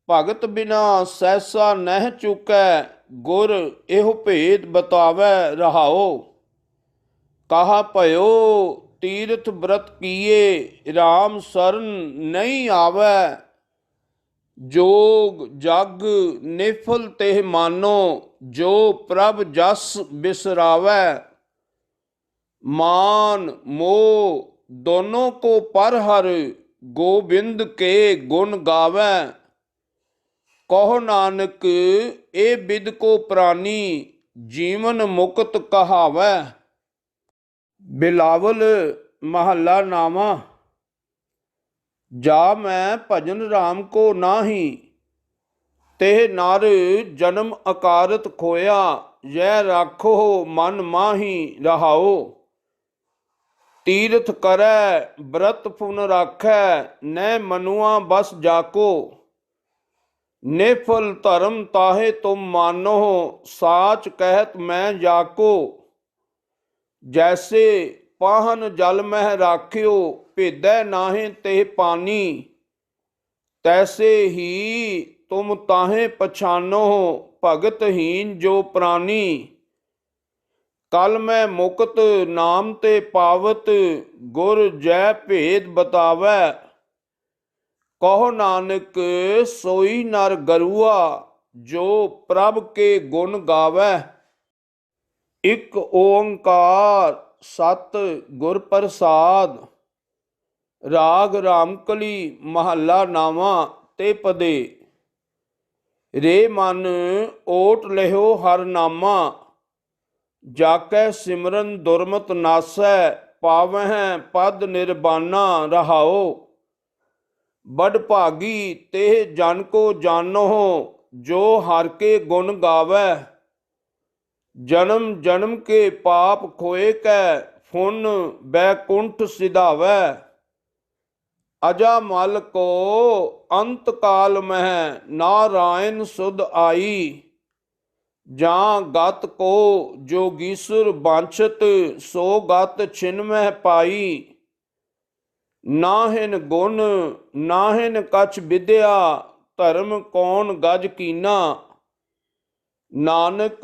ਭਗਤ ਬਿਨਾ ਸਹਿਸਾ ਨਹਿ ਚੁਕੈ। ਗੁਰ ਇਹੋ ਭੇਦ ਬਤਾਵੈ ਰਹਾਓ। ਕਹਾ ਭਇਓ ਤੀਰਥ ਬ੍ਰਤ ਕੀਏ, RAM ਸਰਨ ਨਹੀਂ ਆਵੈ। ਜੋਗ ਜਗ ਨਿਫਲ ਤੇ ਮਾਨੋ, ਜੋ ਪ੍ਰਭ ਜਸ ਬਿਸਰਾਵੈ। ਮਾਨ ਮੋਹ ਦੋਨੋਂ ਕੋ ਪਰ ਹਰ, ਗੋਬਿੰਦ ਕੇ ਗੁਣ ਗਾਵੈ। ਕਹੋ ਨਾਨਕ ਇਹ ਬਿਦ ਕੋ ਪ੍ਰਾਨੀ, ਜੀਵਨ ਮੁਕਤ ਕਹਾਵੈ। ਬਿਲਾਵਲ ਮਹੱਲਾ ਨਾਵਾਂ। ਜਾ ਮੈਂ ਭਜਨ ਰਾਮ ਕੋ ਨਾਹੀ, ਤੇ ਨਰ ਜਨਮ ਅਕਾਰਤ ਖੋਇਆ। ਜੈ ਰਾਖੋ ਮਨ ਮਾਹੀ ਰਹਾਓ। ਤੀਰਥ ਕਰੈ ਬ੍ਰਤ ਪੁਨ ਰਾਖੈ, ਨੈ ਮਨੁਆ ਬਸ ਜਾਕੋ। ਨਿਫਲ ਧਰਮ ਤਾਹੇ ਤੁਮ ਮਾਨੋ, ਸਾਚ ਕਹਿਤ ਮੈਂ ਜਾਕੋ। ਜੈਸੇ ਪਾਹਨ ਜਲ ਮਹਿ ਰਾਖਿਓ, ਭੇਦੈ ਨਾਹੇ ਤੇ ਪਾਨੀ। ਤੈਸੇ ਹੀ ਤੁਮ ਤਾਹੇ ਪਛਾਨੋ, ਭਗਤਹੀਨ ਜੋ ਪ੍ਰਾਨੀ। ਕਲ ਮੈਂ ਮੁਕਤ ਨਾਮ ਤੇ ਪਾਵਤ, ਗੁਰ ਜੈ ਭੇਦ ਬਤਾਵੈ। ਕਹੋ ਨਾਨਕ ਸੋਈ ਨਰ ਗਰੂਆ, ਜੋ ਪ੍ਰਭ ਕੇ ਗੁਣ ਗਾਵੈ। ਇੱਕ ਓੰਕਾਰ ਸਤ ਗੁਰ ਪ੍ਰਸਾਦ। ਰਾਗ ਰਾਮਕਲੀ ਮਹੱਲਾ ਨਾਵਾਂ ਤੇ ਪਦੇ। ਰੇ ਮਨ ਓਟ ਲਿਓ ਹਰ ਨਾਮਾ, ਜਾਕੈ ਸਿਮਰਨ ਦੁਰਮਤ ਨਾਸੈ। ਪਾਵਹਿ ਪਦ ਨਿਰਬਾਨਾ ਰਹਾਓ। ਬੜ ਭਾਗੀ ਤੇ ਜਨ ਕੋ ਜਾਨੋ, ਜੋ ਹਰ ਕੇ ਗੁਣ ਗਾਵੈ। ਜਨਮ ਜਨਮ ਕੇ ਪਾਪ ਖੋਏ ਕੈ, ਫੁਨ ਬੈਕੁੰਠ ਸਿਧਾਵੈ। ਅਜਾ ਮਲ ਕੋ ਅੰਤ ਕਾਲ ਮਹਿ, ਨਾਰਾਇਣ ਸੁਧ ਆਈ। ਜਾਂ ਗਤ ਕੋ ਜੋਗੀਸੁਰ ਬਾਂਛਤ, ਸੋ ਗਤ ਛਿਨਮਹਿ ਪਾਈ। ਨਾਹਿਨ ਗੁਣ ਨਾਹਿਨ ਕਛ ਵਿਦਿਆ, ਧਰਮ ਕੌਣ ਗਜ ਕੀਨਾ। ਨਾਨਕ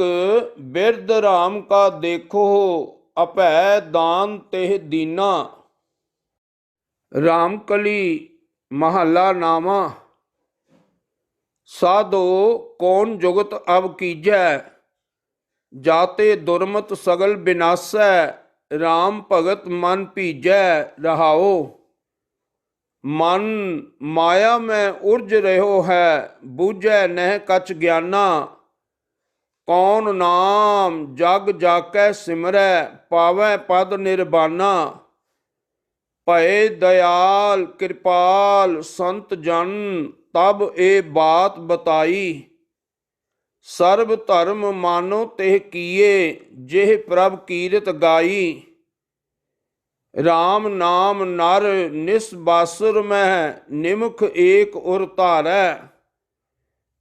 ਬਿਰਧ ਰਾਮ ਕਾ ਦੇਖੋ, ਅਭੈ ਦਾਨ ਤਿਹ ਦੀਨਾ। ਰਾਮਕਲੀ ਮਹੱਲਾ ਨਾਵਾਂ। ਸਾਧੋ ਕੌਣ ਜੁਗਤ ਅਬ ਕੀਜੈ, ਜਾਤੇ ਦੁਰਮਤ ਸਗਲ ਬਿਨਾਸੈ। RAM ਭਗਤ ਮਨ ਭੀਜੈ ਰਹਾਓ। ਮਨ ਮਾਇਆ ਮੈਂ ਉਰਜ ਰਹਿਓ ਹੈ, ਬੂਝੈ ਨਹਿ ਕਛ ਗਿਆਨਾ। ਕੌਣ ਨਾਮ ਜਗ ਜਾਕੈ ਸਿਮਰੈ, ਪਾਵੈ ਪਦ ਨਿਰਬਾਨਾ। ਭਏ ਦਇਆਲ ਕਿਰਪਾਲ ਸੰਤ ਜਨ, ਤਬ ਇਹ ਬਾਤ ਬਤਾਈ। ਸਰਬ ਧਰਮ ਮਾਨੋ ਤਿਹ ਕੀਏ, ਜਿਹ ਪ੍ਰਭ ਕੀਰਤ ਗਾਈ। RAM ਨਾਮ ਨਰ ਨਿਸਬਾਸੁਰ ਮਹਿ, ਨਿਮਖ ਏਕ ਉਰ ਧਾਰੈ।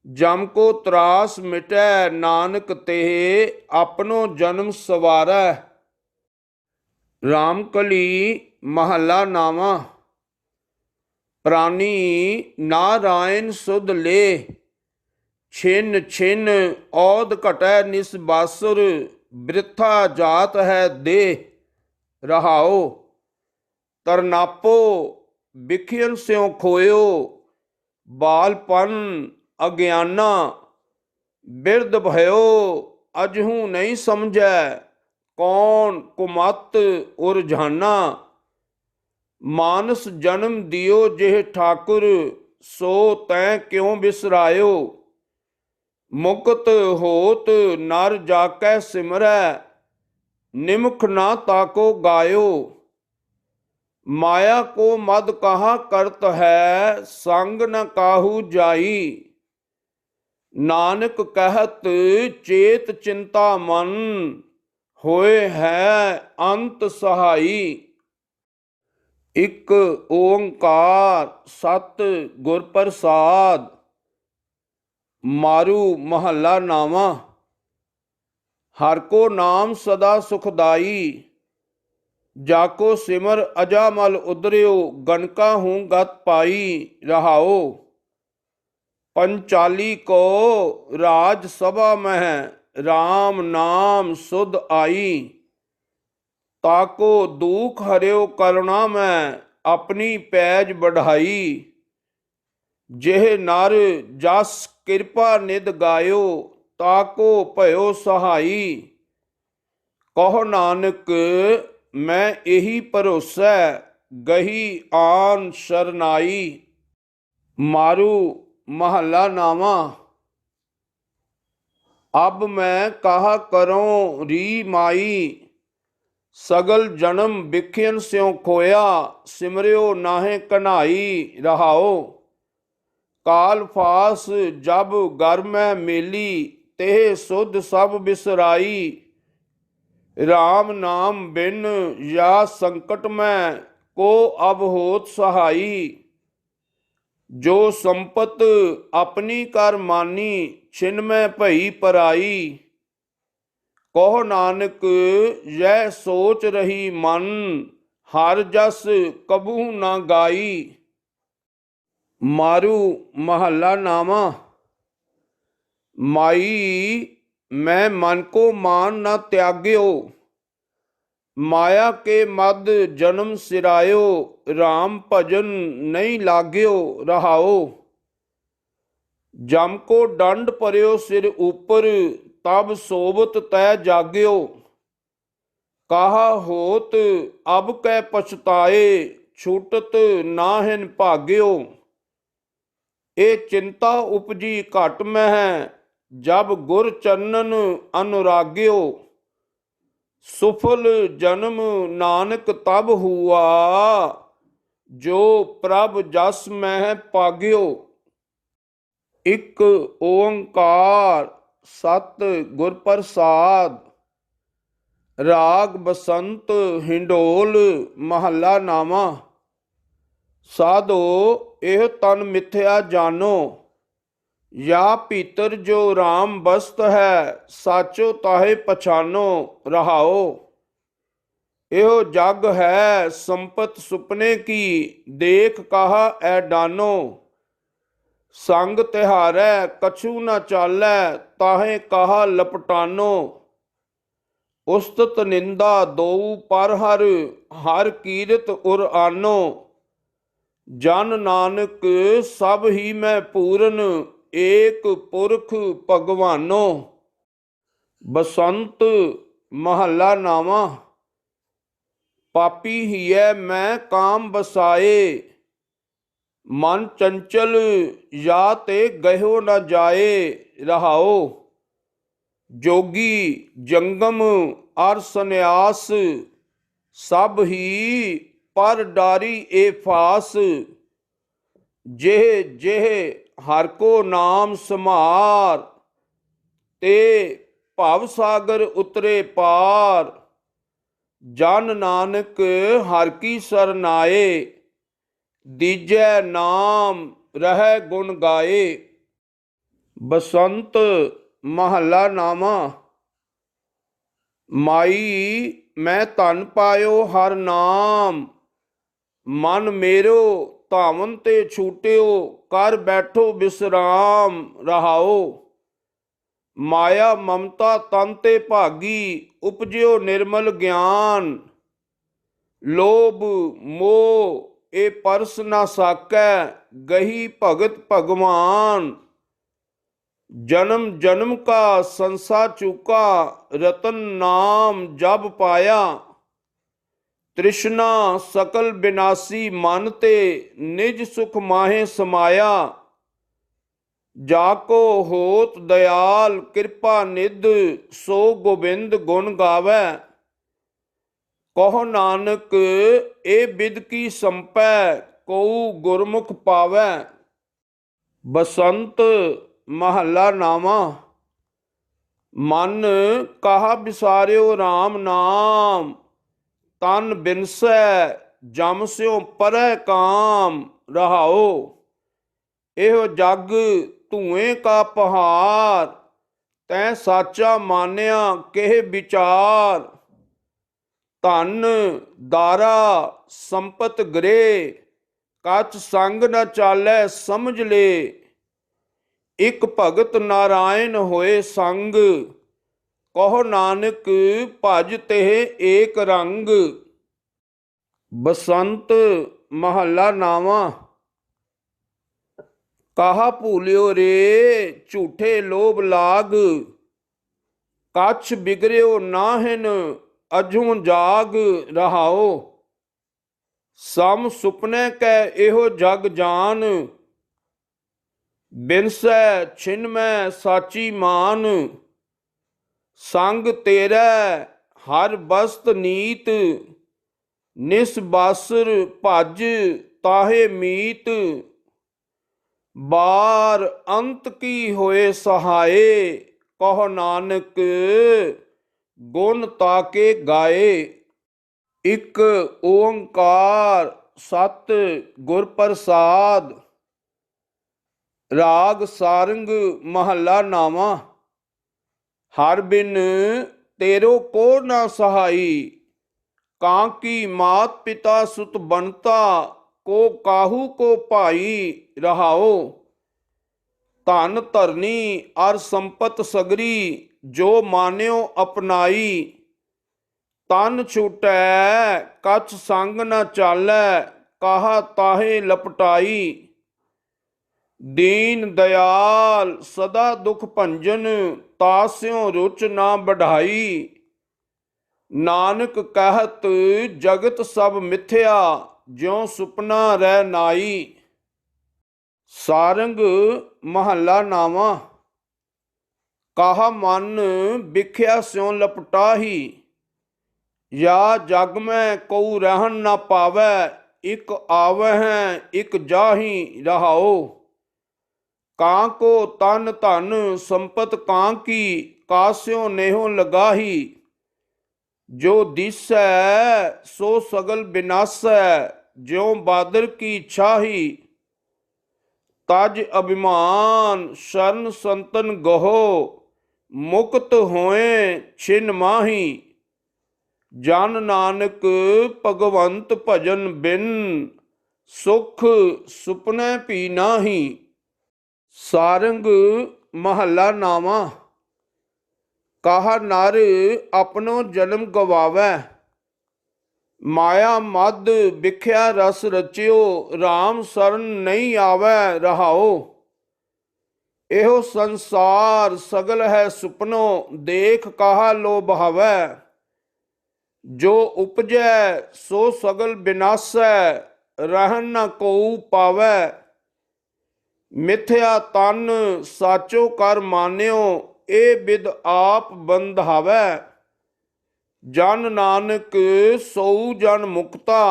ਜਮ ਕੋ ਤਰਾਸ ਮਿਟੈ, ਨਾਨਕ ਤੇ ਆਪਣੋ ਜਨਮ ਸਵਾਰੈ। ਰਾਮਕਲੀ ਮਹੱਲਾ ਨਾਵਾਂ। ਪ੍ਰਾਨੀ ਨਾਰਾਇਣ ਸੁਧ ਲੇ, ਛਿਨ ਛਿਨ ਔਦ ਘਟੈ ਨਿਸਬਾਸੁਰ। ਬ੍ਰਿਥਾ ਜਾਤ ਹੈ ਦੇ ਰਹਾਓ। ਤਰਨਾਪੋ ਵਿਖਿਅਨ ਸਿਉ ਖੋਇਓ, ਬਾਲਪਨ ਅਗਿਆਨਾ ਬਿਰਧ ਭਇਓ। ਅਜਹੂ ਨਹੀਂ ਸਮਝੈ ਕੌਣ ਕੁਮਤ ਉਰਝਾਨਾ, ਮਾਨਸ ਜਨਮ ਦਿਓ ਜਿਹ ਠਾਕੁਰ, ਸੋ ਤੈਂ ਕਿਉ ਬਿਸਰਾਇਓ। ਮੁਕਤ ਹੋਤ ਨਰ ਜਾਕੈ ਸਿਮਰੈ, ਨਿਮਖ ਨਾ ਤਾਕੋ ਗਾਇਓ। ਮਾਇਆ ਕੋ ਮਦ ਕਹਾ ਕਰਤ ਹੈ, ਸੰਗ ਨ ਕਾਹੂ ਜਾਈ। ਨਾਨਕ ਕਹਿਤ ਚੇਤ ਚਿੰਤਾ ਮਨ, ਹੋਏ ਹੈ ਅੰਤ ਸਹਾਈ। ਇਕ ਓੰਕਾਰ ਸਤ ਗੁਰ ਪ੍ਰਸਾਦ। ਮਾਰੂ ਮਹੱਲਾ ਨਾਵਾਂ। ਹਰ ਕੋ ਨਾਮ ਸਦਾ ਸੁਖਦਾਈ, ਜਾਕੋ ਸਿਮਰ ਅਜਾਮਲ ਉਦਰਿਓ, ਗਨਕਾ ਹੂੰ ਗਤ ਪਾਈ। ਰਹਾਓ। ਪੰਚਾਲੀ ਕੋ ਰਾਜ ਸਭਾ ਮਹਿ, RAM ਨਾਮ ਸੁਧ ਆਈ। ਤਾਕੋ ਦੁਖ ਹਰਿਓ ਕਰੁਣਾ ਮੈਂ, ਆਪਣੀ ਪੈਜ ਬਢਾਈ। ਜਿਹ ਨਰ ਜਸ ਕਿਰਪਾ ਨਿਧ ਗਾਇਓ, ਤਾਕੋ ਭਇਓ ਸਹਾਈ। ਕਹੋ ਨਾਨਕ ਮੈਂ ਇਹੀ ਭਰੋਸੈ, ਗਹੀ ਆਨ ਸ਼ਰਨਾਈ। ਮਾਰੂ ਮਹੱਲਾ ਨਾਵਾਂ। ਅਬ ਮੈਂ ਕਹਾ ਕਰੋ ਰੀ ਮਾਈ, ਸਗਲ ਜਨਮ ਵਿਖਿਅਨ ਸਿਉ ਖੋਇਆ, ਸਿਮਰਿਓ ਨਾਹਿ ਕਨਾਈ। ਰਹਾਓ। ਕਾਲ ਫਾਸ ਜਬ ਗਰ ਮੈਂ ਮੇਲੀ, ਤੇ ਸੁਧ ਸਭ ਬਿਸਰਾਈ। RAM ਨਾਮ ਬਿਨ ਯਾ ਸੰਕਟ ਮੈਂ, ਕੋ ਅਬ ਹੋਤ ਸਹਾਈ। ਜੋ ਸੰਪਤ ਆਪਣੀ ਕਰ ਮਾਨੀ, ਛਿਨ ਮੈਂ ਭਈ ਪਰਾਈ। ਕਹੋ ਨਾਨਕ ਯਹ ਸੋਚ ਰਹੀ ਮਨ, ਹਰ ਜਸ ਕਬਹੂ ਨਾ ਗਾਈ। ਮਾਰੂ ਮਹੱਲਾ ਨਾਵਾਂ। ਮਾਈ ਮੈਂ ਮਨ ਕੋ ਮਾਨ ਨਾ ਤਿਆਗਿਓ, ਮਾਇਆ ਕੇ ਮਦ ਜਨਮ ਸਿਰਾਇਓ। RAM ਭਜਨ ਨਹੀਂ ਲਾਗਿਓ। ਰਹਾਓ। ਜਮ ਕੋ ਡੰਡ ਪਰਿਓ ਸਿਰ ਉਪਰ, ਤਬ ਸੋਬਤ ਤੈ ਜਾਗਿਓ। ਕਾਹਾ ਹੋਤ ਅਬ ਕੈ ਪਛਤਾਏ, ਛੂਟਤ ਨਾਹਿਨ ਭਾਗਿਓ। ਇਹ ਚਿੰਤਾ ਉਪਜੀ ਘਟ ਮਹਿ, ਜਬ ਗੁਰ ਚਰਨਨ ਅਨੁਰਾਗਿਓ। ਸੁਫਲ ਜਨਮ ਨਾਨਕ ਤਬ ਹੁਆ, ਜੋ ਪ੍ਰਭ ਜਸ ਮਹਿ ਪਾਗਿਓ। ਇਕ ਓੰਕਾਰ ਸਤ ਗੁਰ ਪ੍ਰਸਾਦ। ਰਾਗ ਬਸੰਤ ਹਿੰਡੋਲ। ਮਹੱਲਾ ਨਾਵਾਂ। ਸਾਧੋ ਇਹ ਤਨ ਮਿਥਿਆ ਜਾਨੋ, ਯਾ ਭੀਤਰ ਜੋ RAM ਬਸਤ ਹੈ, ਸਾਚੋ ਤਾਹੇ ਪਛਾਨੋ। ਰਹਾਓ। ਇਹੋ ਜਗ ਹੈ ਸੰਪਤ ਸੁਪਨੇ ਕੀ, ਦੇਖ ਕਹਾ ਐ ਡਾਨੋ। ਸੰਗ ਤਿਹਾਰੈ ਕਛੂ ਨਾ ਚਾਲੈ, ਤਾਹੇ ਕਹਾ ਲਪਟਾਨੋ। ਉਸਤਤ ਨਿੰਦਾ ਦੋਊ ਪਰ ਹਰ, ਹਰ ਕੀਰਤ ਉਰ ਆਨੋ। ਜਨ ਨਾਨਕ ਸਭ ਹੀ ਮੈਂ ਪੂਰਨ, ਏਕ ਪੁਰਖ ਭਗਵਾਨੋ। ਬਸੰਤ ਮਹੱਲਾ ਨਾਵਾਂ। ਪਾਪੀ ਹੀਐ ਮੈਂ ਕਾਮ ਬਸਾਏ, ਮਨ ਚੰਚਲ ਯਾ ਤੇ ਗਹਿਓ ਨਾ ਜਾਏ। ਰਹਾਓ। ਜੋਗੀ ਜੰਗਮ ਅਰ ਸੰਨਿਆਸ, ਸਭ ਹੀ ਪਰ ਡਾਰੀ ਏ ਫਾਸ। ਜਿਹ ਜਿਹ ਹਰ ਕੋ ਨਾਮ ਸਮਾਰ, ਤੇ ਭਵ ਸਾਗਰ ਉਤਰੇ ਪਾਰ। ਜਨ ਨਾਨਕ ਹਰ ਕੀ ਸਰਨਾਏ, ਦੀਜੈ ਨਾਮ ਰਹਿ ਗੁਣ ਗਾਏ। ਬਸੰਤ ਮਹੱਲਾ ਨਾਵਾਂ। ਮਾਈ ਮੈਂ ਧਨ ਪਾਇਓ ਹਰ ਨਾਮ, ਮਨ ਮੇਰੋ ਧਾਵਨ ਤੇ ਛੂਟਿਓ, ਕਰ ਬੈਠੋ ਬਿਸਰਾਮ। ਰਹਾਓ। ਮਾਇਆ ਮਮਤਾ ਤਨ ਤੇ ਭਾਗੀ, ਉਪਜਿਓ ਨਿਰਮਲ ਗਿਆਨ। ਲੋਭ ਮੋਹ ਇਹ ਪਰਸ ਨਾ ਸਾਕੈ, ਗਹੀ ਭਗਤ ਭਗਵਾਨ। ਜਨਮ ਜਨਮ ਕਾ ਸੰਸਾ ਚੂਕਾ, ਰਤਨ ਨਾਮ ਜਬ ਪਾਇਆ। ਤ੍ਰਿਸ਼ਨਾ ਸਕਲ ਬਿਨਾਸੀ ਮਨ ਤੇ, ਨਿਜ ਸੁਖ ਮਾਹੇ ਸਮਾਇਆ। ਜਾ ਕੋ ਹੋਤ ਦਇਆਲ ਕਿਰਪਾ ਨਿਧ, ਸੋ ਗੋਬਿੰਦ ਗੁਣ ਗਾਵੈ। ਕਹੋ ਨਾਨਕ ਇਹ ਬਿਦ ਕੀ ਸੰਪੈ, ਕਉ ਗੁਰਮੁਖ ਪਾਵੈ। ਬਸੰਤ ਮਹੱਲਾ ਨਾਵਾਂ। ਮਨ ਕਹਾ ਵਿਸਾਰਿਓ RAM ਨਾਮ, ਤਨ ਬਿਨਸੈ ਜਮ ਸਿਉ ਪਰੈ ਕਾਮ। ਰਹਾਓ ਇਹੋ ਜਗ ਧੂਏ ਕਾ ਪਹਾੜ, ਤੈਂ ਸਾਚਾ ਮਾਨਿਆ ਕਿਹ ਵਿਚਾਰ। ਧਨ ਦਾਰਾ ਸੰਪਤ ਗ੍ਰੇ, ਕਛ ਸੰਗ ਨ ਚਾਲੈ ਸਮਝ ਲੈ। ਇਕ ਭਗਤ ਨਾਰਾਇਣ ਹੋਏ ਸੰਗ, ਕਹੋ ਨਾਨਕ ਭਜ ਤੇ ਏਕ ਰੰਗ। ਬਸੰਤ ਮਹੱਲਾ ਨਾਵਾਂ। ਕਹਾ ਭੂਲਿਓ ਰੇ ਝੂਠੇ ਲੋਭ ਲਾਗ, ਕਛ ਬਿਗੜਿਓ ਨਾਹਿਨ ਅਜੂ ਜਾਗ। ਰਹਾਓ ਸਮ ਸੁਪਨੇ ਕੈ ਇਹੋ ਜਗ ਜਾਨ, ਬਿਨਸੈ ਛਿਨ ਮੈਂ ਸਾਚੀ ਮਾਨ। ਸੰਗ ਤੇਰੈ ਹਰ ਬਸਤ ਨੀਤ, ਨਿਸ ਬਾਸਰ ਭਜ ਤਾਹੇ ਮੀਤ। ਬਾਰ ਅੰਤ ਕੀ ਹੋਏ ਸਹਾਏ, ਕਹੋ ਨਾਨਕ ਗੁਣ ਤਾਕੇ ਗਾਏ। ਇਕ ਓੰਕਾਰ ਸਤ ਗੁਰ ਪ੍ਰਸਾਦ। ਰਾਗ ਸਾਰੰਗ ਮਹੱਲਾ ਨਾਵਾਂ। ਹਰ ਬਿਨ ਤੇਰੋ ਕੋ ਨਾ ਸਹਾਈ, ਕਾਂ ਕੀ ਮਾਤ ਪਿਤਾ ਸੁਤ ਬਣਤਾ। ਕੋ ਕਾਹੂ ਕੋ ਭਾਈ। ਰਹਾਓ ਧਨ ਧਰਨੀ ਅਰ ਸੰਪਤ ਸਗਰੀ, ਜੋ ਮਾਨਿਓ ਅਪਨਾਈ। ਤਨ ਛੂਟੈ ਕਛ ਸੰਗ ਨ ਚਾਲੈ, ਕਾਹਾ ਤਾਹੇ ਲਪਟਾਈ। ਦੀਨ ਦਇਆਲ ਸਦਾ ਦੁਖ ਭੰਜਨ, ਤਾਸਿਉ ਰੁਚ ਨਾ ਬਢਾਈ। ਨਾਨਕ ਕਹਿਤ ਜਗਤ ਸਭ ਮਿਥਿਆ, ਜਿਉ ਸੁਪਨਾ ਰਹਿ ਨਾਈ। ਸਾਰੰਗ ਮਹੱਲਾ ਨਾਵਾਂ। ਕਾਹਾ ਮਨ ਬਿਖਿਆ ਸਿਉ ਲਪਟਾਹੀ, ਯਾ ਜਗ ਮੈਂ ਕਉ ਰਹਿਣ ਨਾ ਪਾਵੈ। ਇਕ ਆਵਹਿ ਇਕ ਜਾਹੀ। ਰਹਾਓ ਕਾਂ ਕੋ ਤਨ ਧਨ ਸੰਪਤ ਕਾਂ ਕੀ, ਕਾਸਿਓ ਨੇਹੋ ਲਗਾਹੀ। ਜੋ ਦਿਸੈ ਸੋ ਸਗਲ ਬਿਨਾਸੈ, ਜਿਉ ਬਾਦਰ ਕੀ ਛਾਹੀ। ਤਜ ਅਭਿਮਾਨ ਸ਼ਰਨ ਸੰਤਨ ਗਹੋ, ਮੁਕਤ ਹੋਏ ਛਿਨ ਮਾਹੀ। ਜਨ ਨਾਨਕ ਭਗਵੰਤ ਭਜਨ ਬਿਨ, ਸੁਖ ਸੁਪਨੇ ਭੀ ਨਾਹੀ। ਸਾਰੰਗ ਮਹੱਲਾ ਨਾਵਾਂ। ਕਾਹਾ ਨਰ ਆਪਣੋ ਜਨਮ ਗਵਾਵੈ, ਮਾਇਆ ਮਦ ਵਿਖਿਆ ਰਸ ਰਚਿਓ। RAM ਸਰਨ ਨਹੀਂ ਆਵੈ। ਰਹਾਓ ਇਹੋ ਸੰਸਾਰ ਸਗਲ ਹੈ ਸੁਪਨੋ, ਦੇਖ ਕਾਹਾ ਲੋਭ ਹਵੈ। ਜੋ ਉਪਜੈ ਸੋ ਸਗਲ ਬਿਨਾਸੈ, ਰਹਿਣ ਨ ਕਉ ਪਾਵੈ। ਮਿਥਿਆ ਤਨ ਸਾਚੋ ਕਰ ਮਾਨਿਓ, ਇਹ ਬਿਦ ਆਪ ਬੰਧਾਵੈ। ਜਨ ਨਾਨਕ ਸਉ ਜਨ ਮੁਕਤਾ,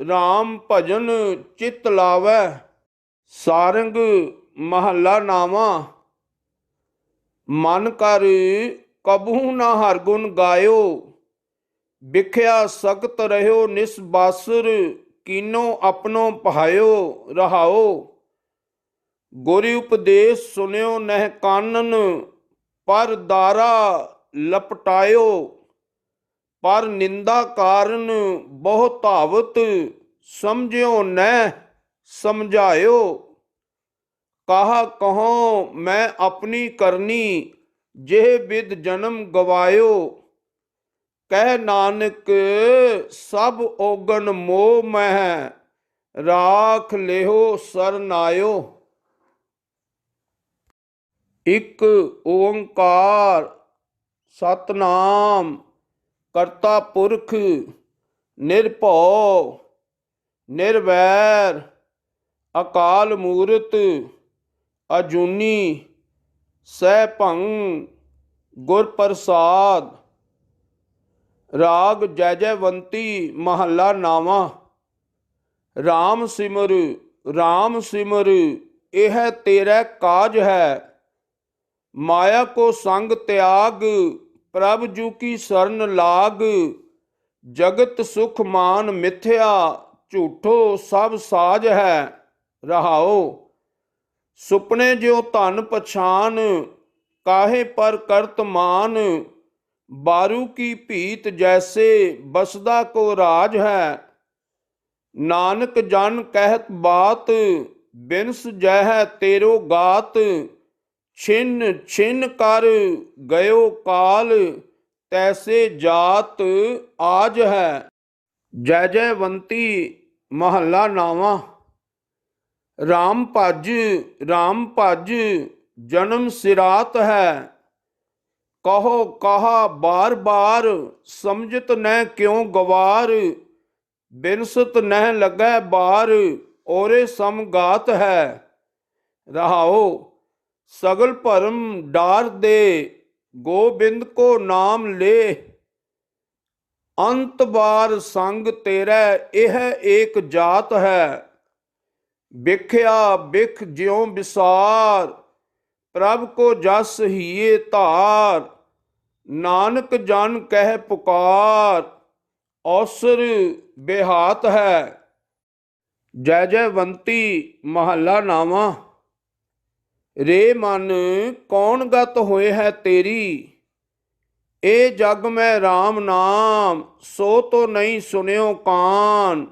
RAM ਭਜਨ ਚਿਤ ਲਾਵੈ। ਸਾਰੰਗ ਮਹੱਲਾ ਨਾਵਾਂ। ਮਨ ਕਰ ਕਬਹੂ ਨਾ ਹਰ ਗੁਣ ਗਾਇਓ, ਵਿਖਿਆ ਸਖਤ ਰਹਿਓ ਨਿਸ ਬਾਸੁਰ। ਕੀਨੋ ਆਪਣੋ ਪਹਾਇਓ। ਰਹਾਓ ਗੁਰ ਉਪਦੇਸ਼ ਸੁਨਿਓ ਨਹਿ ਕਾਨਨ, ਪਰ ਦਾਰਾ ਲਪਟਾਇਓ। ਪਰ ਨਿੰਦਾ ਕਾਰਨ ਬਹੁ ਧਾਵਤ, ਸਮਝਿਓ ਨਹਿ ਸਮਝਾਇਓ। ਕਾਹਾ ਕਹੋ ਮੈਂ ਆਪਣੀ ਕਰਨੀ, ਜਿਹ ਬਿਦ ਜਨਮ ਗਵਾਇਓ। ਕਹਿ ਨਾਨਕ ਸਭ ਔਗਣ ਮੋਹ ਮਹਿ, ਰਾਖ ਲਿਓ ਸਰਨਾਇਓ। ਇੱਕ ਓੰਕਾਰ ਸਤਨਾਮ ਕਰਤਾ ਪੁਰਖ ਨਿਰਭਉ ਨਿਰਵੈਰ ਅਕਾਲ ਮੂਰਤ ਅਜੂਨੀ ਸੈਭੰ ਗੁਰ ਪ੍ਰਸਾਦ। ਰਾਗ ਜੈ ਜੈਵੰਤੀ ਮਹੱਲਾ ਨਾਵਾਂ। RAM ਸਿਮਰ RAM ਸਿਮਰ ਇਹ ਤੇਰਾ ਕਾਜ ਹੈ। ਮਾਇਆ ਕੋ ਸੰਗ ਤਿਆਗ ਪ੍ਰਭ ਜੂ ਕੀ ਸਰਨ ਲਾਗ। ਜਗਤ ਸੁਖ ਮਾਨ ਮਿਥਿਆ ਝੂਠੋ ਸਭ ਸਾਜ ਹੈ। ਰਹਾਓ ਸੁਪਨੇ ਜਿਉ ਧਨ ਪਛਾਨ ਕਾਹੇ ਪਰ ਕਰਤ ਮਾਨ। ਬਾਰੂ ਕੀ ਭੀਤ ਜੈਸੇ ਬਸਦਾ ਕੋ ਰਾਜ ਹੈ। ਨਾਨਕ ਜਨ ਕਹਿਤ ਬਾਤ ਬਿਨਸ ਜਹ ਤੇਰੋ ਗਾਤ। ਛਿਨ ਛਿਨ ਕਰ ਗਇਓ ਕਾਲ ਤੈਸੇ ਜਾਤ ਆਜ ਹੈ। ਜੈ ਜੈਵੰਤੀ ਮਹੱਲਾ ਨਾਵਾਂ। RAM ਭਜ ਜਨਮ ਸਿਰਾਤ ਹੈ। ਕਹੋ ਕਹਾ ਬਾਰ ਬਾਰ ਸਮਝਤ ਨਹਿ ਕਿਉ ਗਵਾਰ। ਬਿਨਸਤ ਨਹਿ ਲੱਗੈ ਬਾਰ ਔਰੇ ਸਮਗਾਤ ਹੈ। ਰਹਾਓ ਸਗਲ ਭਰਮ ਡਾਰ ਦੇ ਗੋਬਿੰਦ ਕੋ ਨਾਮ ਲੈ। ਅੰਤ ਬਾਰ ਸੰਗ ਤੇਰਾ ਇਹ ਏਕ ਜਾਤ ਹੈ। ਬਿਖਿਆ ਬਿਖ ਜਿਉ ਵਿਸਾਰ ਪ੍ਰਭ ਕੋ ਜਸ ਹੀਏ ਧਾਰ। ਨਾਨਕ ਜਨ ਕਹਿ ਪੁਕਾਰ ਔਸਰ ਬਿਹਾਤ ਹੈ। ਜੈ ਜੈਵੰਤੀ ਮਹੱਲਾ ਨਾਵਾਂ। ਰੇ ਮਨ ਕੌਣ ਗਤ ਹੋਏ ਹੈ ਤੇਰੀ। ਇਹ ਜਗ ਮੈਂ RAM ਨਾਮ ਸੋ ਤੋ ਨਹੀਂ ਸੁਨਿਓ ਕਾਨ।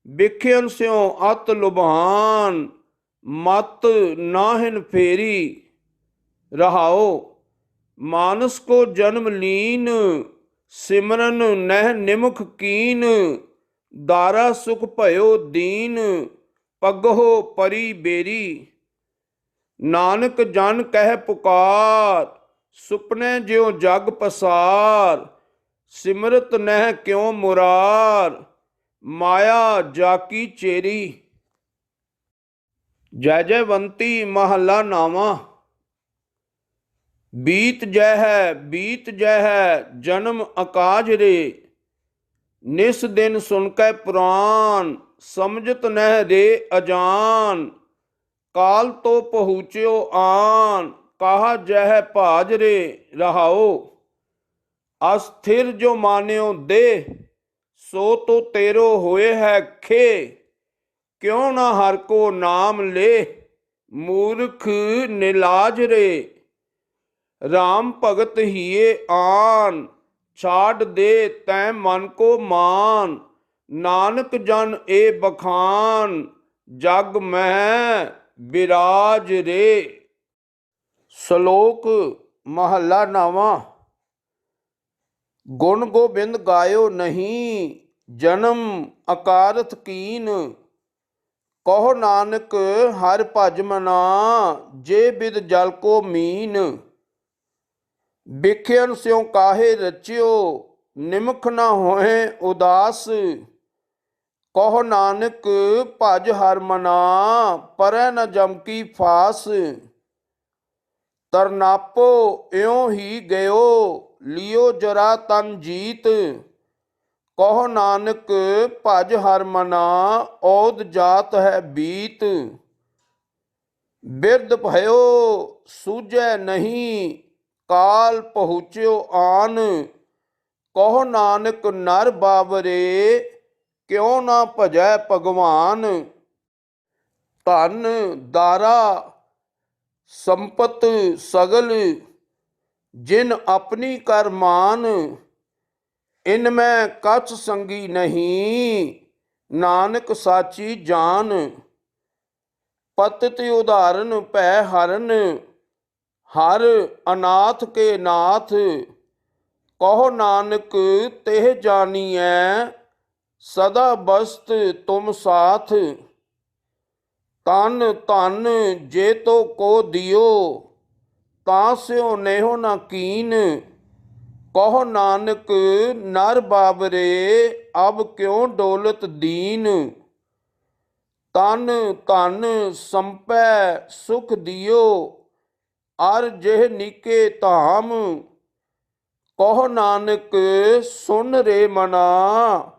ਬਿਖਿਅਨ ਸਿਉ ਅਤ ਲੁਭਾਨ ਮਤ ਨਾਹਿਨ ਫੇਰੀ। ਰਹਾਓ ਮਾਨਸ ਕੋ ਜਨਮ ਲੀਨ ਸਿਮਰਨ ਨਹਿ ਨਿਮਖ ਕੀਨ। ਦਾਰਾ ਸੁਖ ਭਇਓ ਦੀਨ ਪਗਹੁ ਪਰੀ ਬੇਰੀ। ਨਾਨਕ ਜਨ ਕਹਿ ਪੁਕਾਰ ਸੁਪਨੇ ਜਿਉ ਜਗ ਪਸਾਰ। ਸਿਮਰਤ ਨਹਿ ਕਿਉ ਮੁਰਾਰ ਮਾਇਆ ਜਾਕੀ ਚੇਰੀ। ਜੈ ਜੈਵੰਤੀ ਮਹੱਲਾ ਨਾਵਾਂ। ਬੀਤ ਜੈ ਜਨਮ ਅਕਾਜ ਰੇ। ਨਿਸ ਦਿਨ ਸੁਨ ਕੈ ਪੁਰਾਨ ਸਮਝਤ ਨਹਿ ਰੇ ਅਜਾਨ। ਕਾਲ ਤੋ ਪਹੁੰਚਿਓ ਆਨ ਕਾਹਾ ਜਹ ਭਾਜ ਰੇ। ਰਹਾਓ ਅਸਥਿਰ ਜੋ ਮਾਨਿਓ ਦੇ ਸੋ ਤੋ ਤੇਰੋ ਹੋਏ ਹੈ ਖੇ। ਕਿਉ ਨਾ ਹਰ ਕੋ ਨਾਮ ਲੈ ਮੂਰਖ ਨਿਲਾਜ ਰੇ। RAM ਭਗਤ ਹੀਏ ਆਨ ਛਾੜ ਦੇ ਤੈ ਮਨ ਕੋ ਮਾਨ। ਨਾਨਕ ਜਨ ਏ ਬਖਾਨ ਜਗ ਮਹਿ ਬਿਰਾਜ ਰੇ। ਸ਼ਲੋਕ ਮਹੱਲਾ ਨਾਵਾਂ। ਗੁਣ ਗੋਬਿੰਦ ਗਾਇਓ ਨਹੀਂ ਜਨਮ ਅਕਾਰਥ ਕੀਨ। ਕਹੋ ਨਾਨਕ ਹਰਿ ਭਜ ਮਨਾ ਜੇ ਬਿਦ ਜਲ ਕੋ ਮੀਨ। ਬਿਖਿਅਨ ਸਿਉ ਕਾਹੇ ਰਚਿਓ ਨਿਮਖ ਨਾ ਹੋਏ ਉਦਾਸ। ਕਹੋ ਨਾਨਕ ਭਜ ਹਰਿ ਮਨਾ ਪਰੈ ਨ ਜਮ ਕੀ ਫਾਸ। ਤਰਨਾਪੋ ਇਉ ਹੀ ਗਇਓ ਲਿਓ ਜਰਾ ਤਨ ਜੀਤ। ਕਹੋ ਨਾਨਕ ਭਜ ਹਰਿ ਮਨਾ ਔਦ ਜਾਤ ਹੈ ਬੀਤ। ਬਿਰਧ ਭਇਓ ਸੂਝੈ ਨਹੀਂ ਕਾਲ ਪਹੁੰਚਿਓ ਆਨ। ਕਹੋ ਨਾਨਕ ਨਰ ਬਾਵਰੇ ਕਿਉ ਨਾ ਭਜੈ ਭਗਵਾਨ। ਧਨ ਦਾਰਾ ਸੰਪਤ ਸਗਲ ਜਿਨ ਆਪਣੀ ਕਰ ਮਾਨ। ਇਨ ਮੈਂ ਕਛ ਸੰਗੀ ਨਹੀਂ ਨਾਨਕ ਸਾਚੀ ਜਾਨ। ਪਤਿਤ ਉਦਾਹਰਨ ਭੈ ਹਰਨ ਹਰ ਅਨਾਥ ਕੇ ਨਾਥ। ਕਹੋ ਨਾਨਕ ਤਿਹ ਜਾਨੀਐ ਸਦਾ ਬਸਤ ਤੁਮ ਸਾਥ। ਤਨ ਧਨ ਜੇ ਤੋ ਕੋ ਦਿਓ ਤਾਂ ਸਿਓ ਨੇਹੋ ਨਾ ਕੀਨ। ਕਹੋ ਨਾਨਕ ਨਰ ਬਾਬਰੇ ਅਬ ਕਿਉ ਡੋਲਤ ਦੀਨ। ਤਨ ਧਨ ਸੰਪੈ ਸੁਖ ਦਿਓ ਅਰ ਜਿਹ ਨੀਕੇ ਧਾਮ। ਕਹੋ ਨਾਨਕ ਸੁਨ ਰੇ ਮਨਾ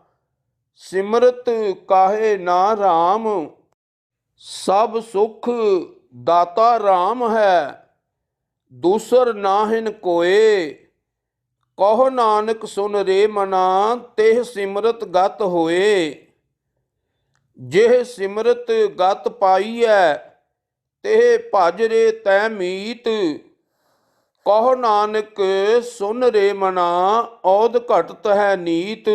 ਸਿਮਰਤ ਕਾਹੇ ਨਾ ਰਾਮ। ਸਭ ਸੁਖ ਦਾਤਾ ਰਾਮ ਹੈ ਦੂਸਰ ਨਾਹਿਨ ਕੋਏ। ਕਹੋ ਨਾਨਕ ਸੁਨ ਰੇ ਮਨਾ ਤਿਹ ਸਿਮਰਤ ਗਤ ਹੋਏ। ਜਿਹ ਸਿਮਰਤ ਗਤ ਪਾਈਐ ਤਿਹ ਭਜ ਰੇ ਤੈ ਮੀਤ। ਕਹੋ ਨਾਨਕ ਸੁਨ ਰੇ ਮਨਾ ਔਧ ਘਟਤ ਹੈ ਨੀਤ।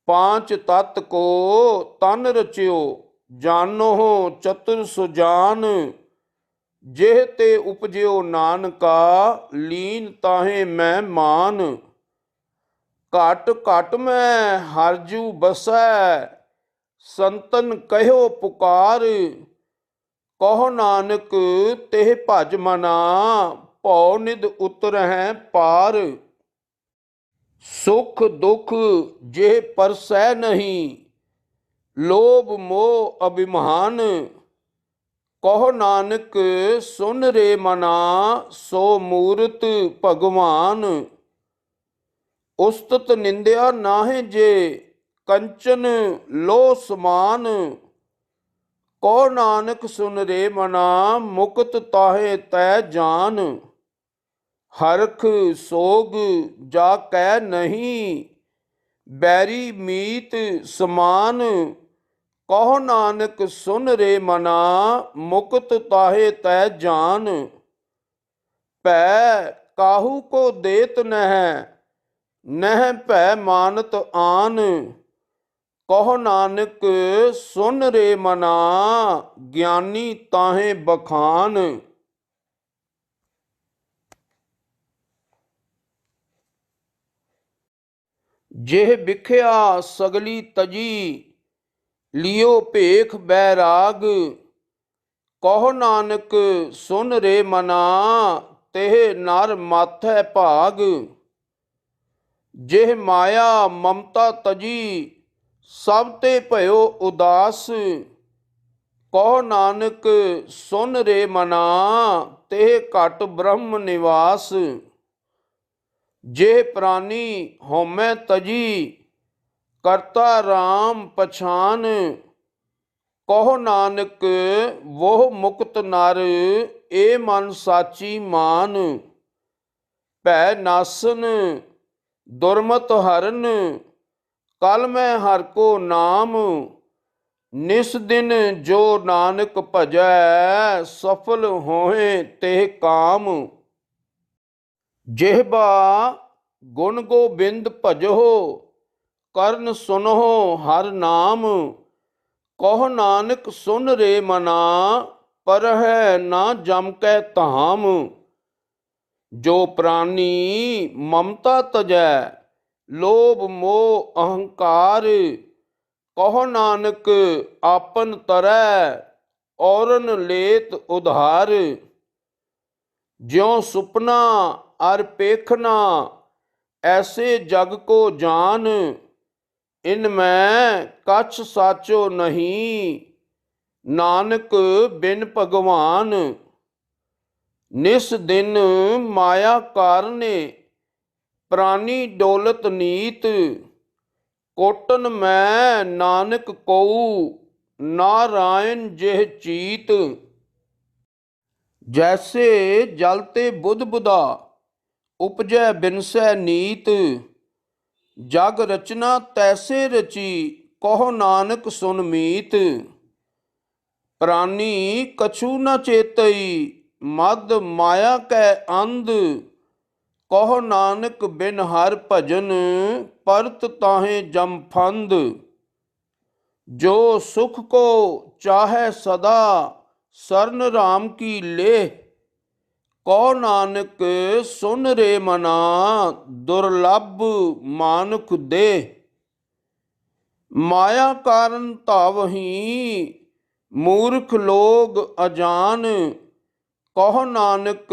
ਪਾਂਚ ਤਤ ਕੋ ਤਨ ਰਚਿਓ ਜਾਨੋ ਚਤੁਰ ਸੁਜਾਨ। ਜਿਹ ਤੇ ਉਪਜਿਓ ਨਾਨਕਾ ਲੀਨ ਤਾਹੇ ਮੈਂ ਮਾਨ। ਘਟ ਘਟ ਮੈਂ ਹਰਜੂ ਬਸੈ ਸੰਤਨ ਕਹਿਓ ਪੁਕਾਰ। ਕਹੋ ਨਾਨਕ ਤਿਹ ਭਜ ਮਨਾ ਭਉ ਨਿਧ ਉਤਰਹਿ ਪਾਰ। ਸੁਖ ਦੁਖ ਜੇ ਪਰਸੈ ਨਹੀਂ ਲੋਭ ਮੋਹ ਅਭਿਮਾਨ। ਕਹੋ ਨਾਨਕ ਸੁਨ ਰੇ ਮਨਾ ਸੋ ਮੂਰਤ ਭਗਵਾਨ। ਉਸਤਤ ਨਿੰਦਿਆ ਨਾਹਿ ਜੇ ਕੰਚਨ ਲੋ ਸਮਾਨ। ਕਹੋ ਨਾਨਕ ਸੁਨ ਰੇ ਮਨਾ ਮੁਕਤ ਤਾਹੇ ਤੈ ਜਾਨ। ਹਰਖ ਸੋਗ ਜਾ ਕੈ ਨਹੀਂ ਬੈਰੀ ਮੀਤ ਸਮਾਨ। ਕਹੋ ਨਾਨਕ ਸੁਨ ਰੇ ਮਨਾ ਮੁਕਤ ਤਾਹੇ ਤੈ ਜਾਨ। ਭੈ ਕਾਹੂ ਕੋ ਦੇਤ ਨਹਿ ਨਹਿ ਭੈ ਮਾਨਤ ਆਨ। ਕਹੋ ਨਾਨਕ ਸੁਨ ਰੇ ਮਨਾ ਗਿਆਨੀ ਤਾਹੇ ਬਖਾਨ। ਜਿਹ ਵਿਖਿਆ ਸਗਲੀ ਤਜੀ ਲਿਓ ਭੇਖ ਬੈਰਾਗ। ਕਹੋ ਨਾਨਕ ਸੁਨ ਰੇ ਮਨਾ ਤਿਹ ਨਰ ਮਾਥੈ ਭਾਗ। ਜਿਹ ਮਾਇਆ ਮਮਤਾ ਤਜੀ ਸਭ ਤੇ ਭਇਓ ਉਦਾਸ। ਕਹੋ ਨਾਨਕ ਸੁਨ ਰੇ ਮਨਾ ਤਿਹ ਘਟ ਬ੍ਰਹਮ ਨਿਵਾਸ। ਜੇ ਪ੍ਰਾਨੀ ਹਉਮੈ ਤਜੀ ਕਰਤਾ ਰਾਮ ਪਛਾਨ। ਕਹੋ ਨਾਨਕ ਵੋਹ ਮੁਕਤ ਨਰ ਏ ਮਨ ਸਾਚੀ ਮਾਨ। ਭੈ ਨਾਸਨ ਦੁਰਮਤ ਹਰਨ ਕਲ ਮੈਂ ਹਰ ਕੋ ਨਾਮ। ਨਿਸ ਦਿਨ ਜੋ ਨਾਨਕ ਭਜੈ ਸਫਲ ਹੋਏ ਤੇ ਕਾਮ। ਜਿਹਬਾ ਗੁਣ ਗੋਬਿੰਦ ਭਜੋ ਕਰਨ ਸੁਨਹੁ ਹਰ ਨਾਮ। ਕਹੋ ਨਾਨਕ ਸੁਨ ਰੇ ਮਨਾ ਪਰਹੈ ਨਾ ਜਮ ਕੈ ਧਾਮ। ਜੋ ਪ੍ਰਾਨੀ ਮਮਤਾ ਤਜੈ ਲੋਭ ਮੋਹ ਅਹੰਕਾਰ। ਕਹੋ ਨਾਨਕ ਆਪਨ ਤਰੈ ਔਰਨ ਲੇਤ ਉਧਾਰ। ਜਿਉ ਸੁਪਨਾ ਅਰ ਪੇਖਨਾ ਐਸੇ ਜਗ ਕੋ ਜਾਨ। ਇਨ ਮੈਂ ਕਛ ਸਾਚੋ ਨਹੀਂ ਨਾਨਕ ਬਿਨ ਭਗਵਾਨ। ਨਿਸ ਦਿਨ ਮਾਇਆ ਕਾਰਨੇ ਪ੍ਰਾਨੀ ਡੋਲਤ ਨੀਤ। ਕੋਟਨ ਮੈਂ ਨਾਨਕ ਕਉ ਨਾਰਾਇਣ ਜਿਹ ਚੀਤ। ਜੈਸੇ ਜਲ ਤੇ ਬੁੱਧ ਬੁਧਾ ਉਪਜੈ ਬਿਨਸੈ ਨੀਤ। ਜਗ ਰਚਨਾ ਤੈਸੇ ਰਚੀ ਕਹੋ ਨਾਨਕ ਸੁਨ ਮੀਤ। ਪ੍ਰਾਨੀ ਕਛੂ ਨ ਚੇਤਈ ਮਦ ਮਾਇਆ ਕੈ ਅੰਧ। ਕਹੋ ਨਾਨਕ ਬਿਨ ਹਰ ਭਜਨ ਪਰਤ ਤਾਹੇ ਜਮ ਫੰਦ। ਜੋ ਸੁਖ ਕੋ ਚਾਹੈ ਸਦਾ ਸਰਨ ਰਾਮ ਕੀ ਲੇਹ। ਕਉ ਨਾਨਕ ਸੁਨ ਰੇ ਮਨਾ, ਦੁਰਲਭ ਮਾਨੁਖ ਦੇ। ਮਾਇਆ ਕਾਰਨ ਧਾਵਹੀ ਮੂਰਖ ਲੋਗ ਅਜਾਨ, ਕਹੋ ਨਾਨਕ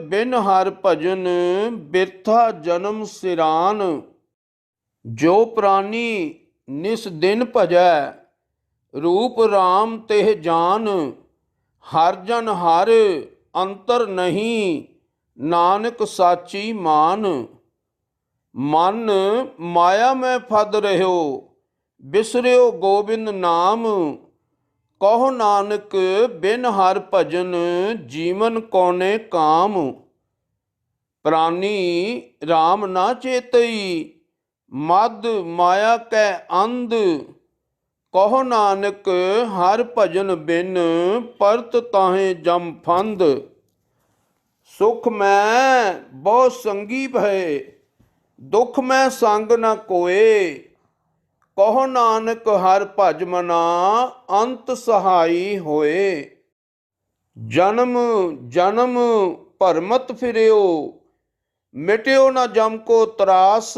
ਬਿਨ ਹਰ ਭਜਨ ਬਿਰਥਾ ਜਨਮ ਸਿਰਾਨ। ਜੋ ਪ੍ਰਾਨੀ ਨਿਸ ਦਿਨ ਭਜੈ ਰੂਪ ਰਾਮ ਤਿਹ ਜਾਨ, ਹਰ ਜਨ ਹਰ ਅੰਤਰ ਨਹੀਂ ਨਾਨਕ ਸਾਚੀ ਮਾਨ। ਮਨ ਮਾਇਆ ਮੈਂ ਫਦ ਰਹਿਓ ਬਿਸਰਿਓ ਗੋਬਿੰਦ ਨਾਮ, ਕਹੋ ਨਾਨਕ ਬਿਨ ਹਰ ਭਜਨ ਜੀਵਨ ਕੌਣੇ ਕਾਮ। ਪ੍ਰਾਨੀ RAM ਨਾ ਚੇਤਈ ਮਦ ਮਾਇਆ ਕੈ ਅੰਧ, ਕਹੋ ਨਾਨਕ ਹਰ ਭਜਨ ਬਿਨ ਪਰਤ ਤਾਹੇ ਜਮ ਫੰਦ। ਸੁਖ ਮੈਂ ਬਹੁ ਸੰਗੀ ਭਏ ਦੁਖ ਮੈਂ ਸੰਗ ਨ ਕੋਏ, ਕਹੋ ਨਾਨਕ ਹਰ ਭਜ ਮਨਾ ਅੰਤ ਸਹਾਈ ਹੋਏ। ਜਨਮ ਜਨਮ ਭਰਮਤ ਫਿਰਿਓ ਮਿਟਿਓ ਨ ਜਮ ਕੋ ਤਰਾਸ,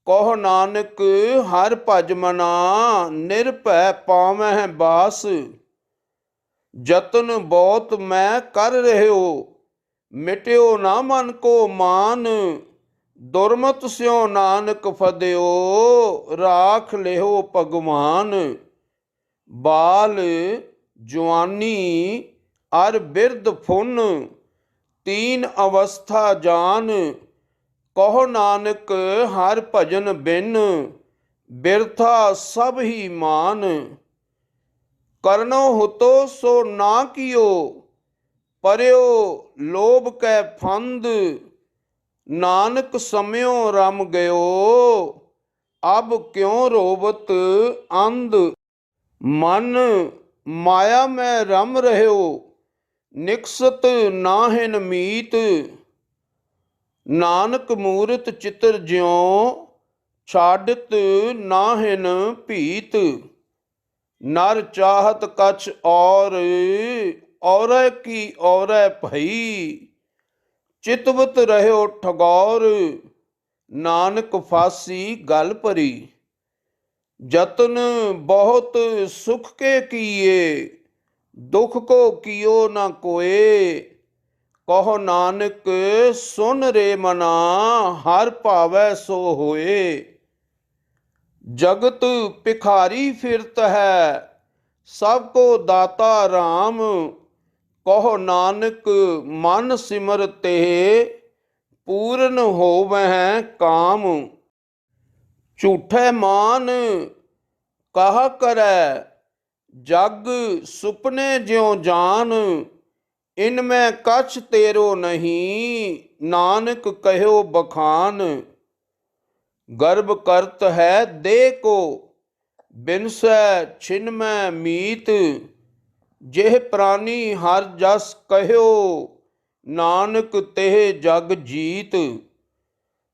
ਕਹੋ ਨਾਨਕ ਹਰ ਭਜ ਮਨਾ ਨਿਰਭੈ ਪਾਵਹਿ ਬਾਸ। ਜਤਨ ਬਹੁਤ ਮੈਂ ਕਰ ਰਹਿਓ ਮਿਟਿਓ ਨਾ ਮਨ ਕੋ ਮਾਨ, ਦੁਰਮਤ ਸਿਓ ਨਾਨਕ ਫਦਿਓ ਰਾਖ ਲਿਓ ਭਗਵਾਨ। ਬਾਲ ਜਵਾਨੀ ਅਰ ਬਿਰਧ ਫੁਨ ਤੀਨ ਅਵਸਥਾ ਜਾਨ, ਕਹੋ ਨਾਨਕ ਹਰ ਭਜਨ ਬਿਨ ਬਿਰਥਾ ਸਭ ਹੀ ਮਾਨ। ਕਰਨੋ ਹੁਤੋ ਸੋ ਨਾ ਕੀਓ ਪਰਿਓ ਲੋਭ ਕੈ ਫੰਦ, ਨਾਨਕ ਸਮਿਓ ਰਮ ਗਇਓ ਅਬ ਕਿਉ ਰੋਵਤ ਅੰਧ। ਮਨ ਮਾਇਆ ਮੈਂ ਰਮ ਰਹਿਓ ਨਿਕਸਤ ਨਾਹਿਨ ਮੀਤ, ਨਾਨਕ ਮੂਰਤ ਚਿਤਰ ਜਿਉ ਛਾਡਤ ਨਾਹਿਨ ਭੀਤ। ਨਰ ਚਾਹਤ ਕਛ ਔਰੈ ਕੀ ਔਰੈ ਭਈ, ਚਿਤਵਤ ਰਹਿਓ ਠਗੌਰ ਨਾਨਕ ਫਾਸੀ ਗਲ ਭਰੀ। ਜਤਨ ਬਹੁਤ ਸੁਖ ਕੇ ਕੀਏ ਦੁਖ ਕੋ ਕੀਓ ਨਾ ਕੋਏ, ਕਹੋ ਨਾਨਕ ਸੁਨ ਰੇ ਮਨਾ ਹਰ ਭਾਵੈ ਸੋ ਹੋਏ। ਜਗਤ ਭਿਖਾਰੀ ਫਿਰਤ ਹੈ ਸਭ ਕੋ ਦਾਤਾ RAM, ਕਹੋ ਨਾਨਕ ਮਨ ਸਿਮਰ ਤੇ ਪੂਰਨ ਹੋਵਹਿ ਕਾਮ। ਝੂਠੇ ਮਾਨ ਕਹਾ ਕਰੈ ਜਗ ਸੁਪਨੇ ਜਿਉ ਜਾਨ, ਇਨ ਮੈਂ ਕਛ ਤੇਰੋ ਨਹੀਂ ਨਾਨਕ ਕਹਿਓ ਬਖਾਨ। ਗਰਭ ਕਰਤ ਹੈ ਦੇਹ ਕੋ ਬਿਨਸੈ ਛਿਨ ਮੈਂ ਮੀਤ, ਜਿਹ ਪ੍ਰਾਨੀ ਹਰ ਜਸ ਕਹਿਓ ਨਾਨਕ ਤਿਹ ਜਗ ਜੀਤ।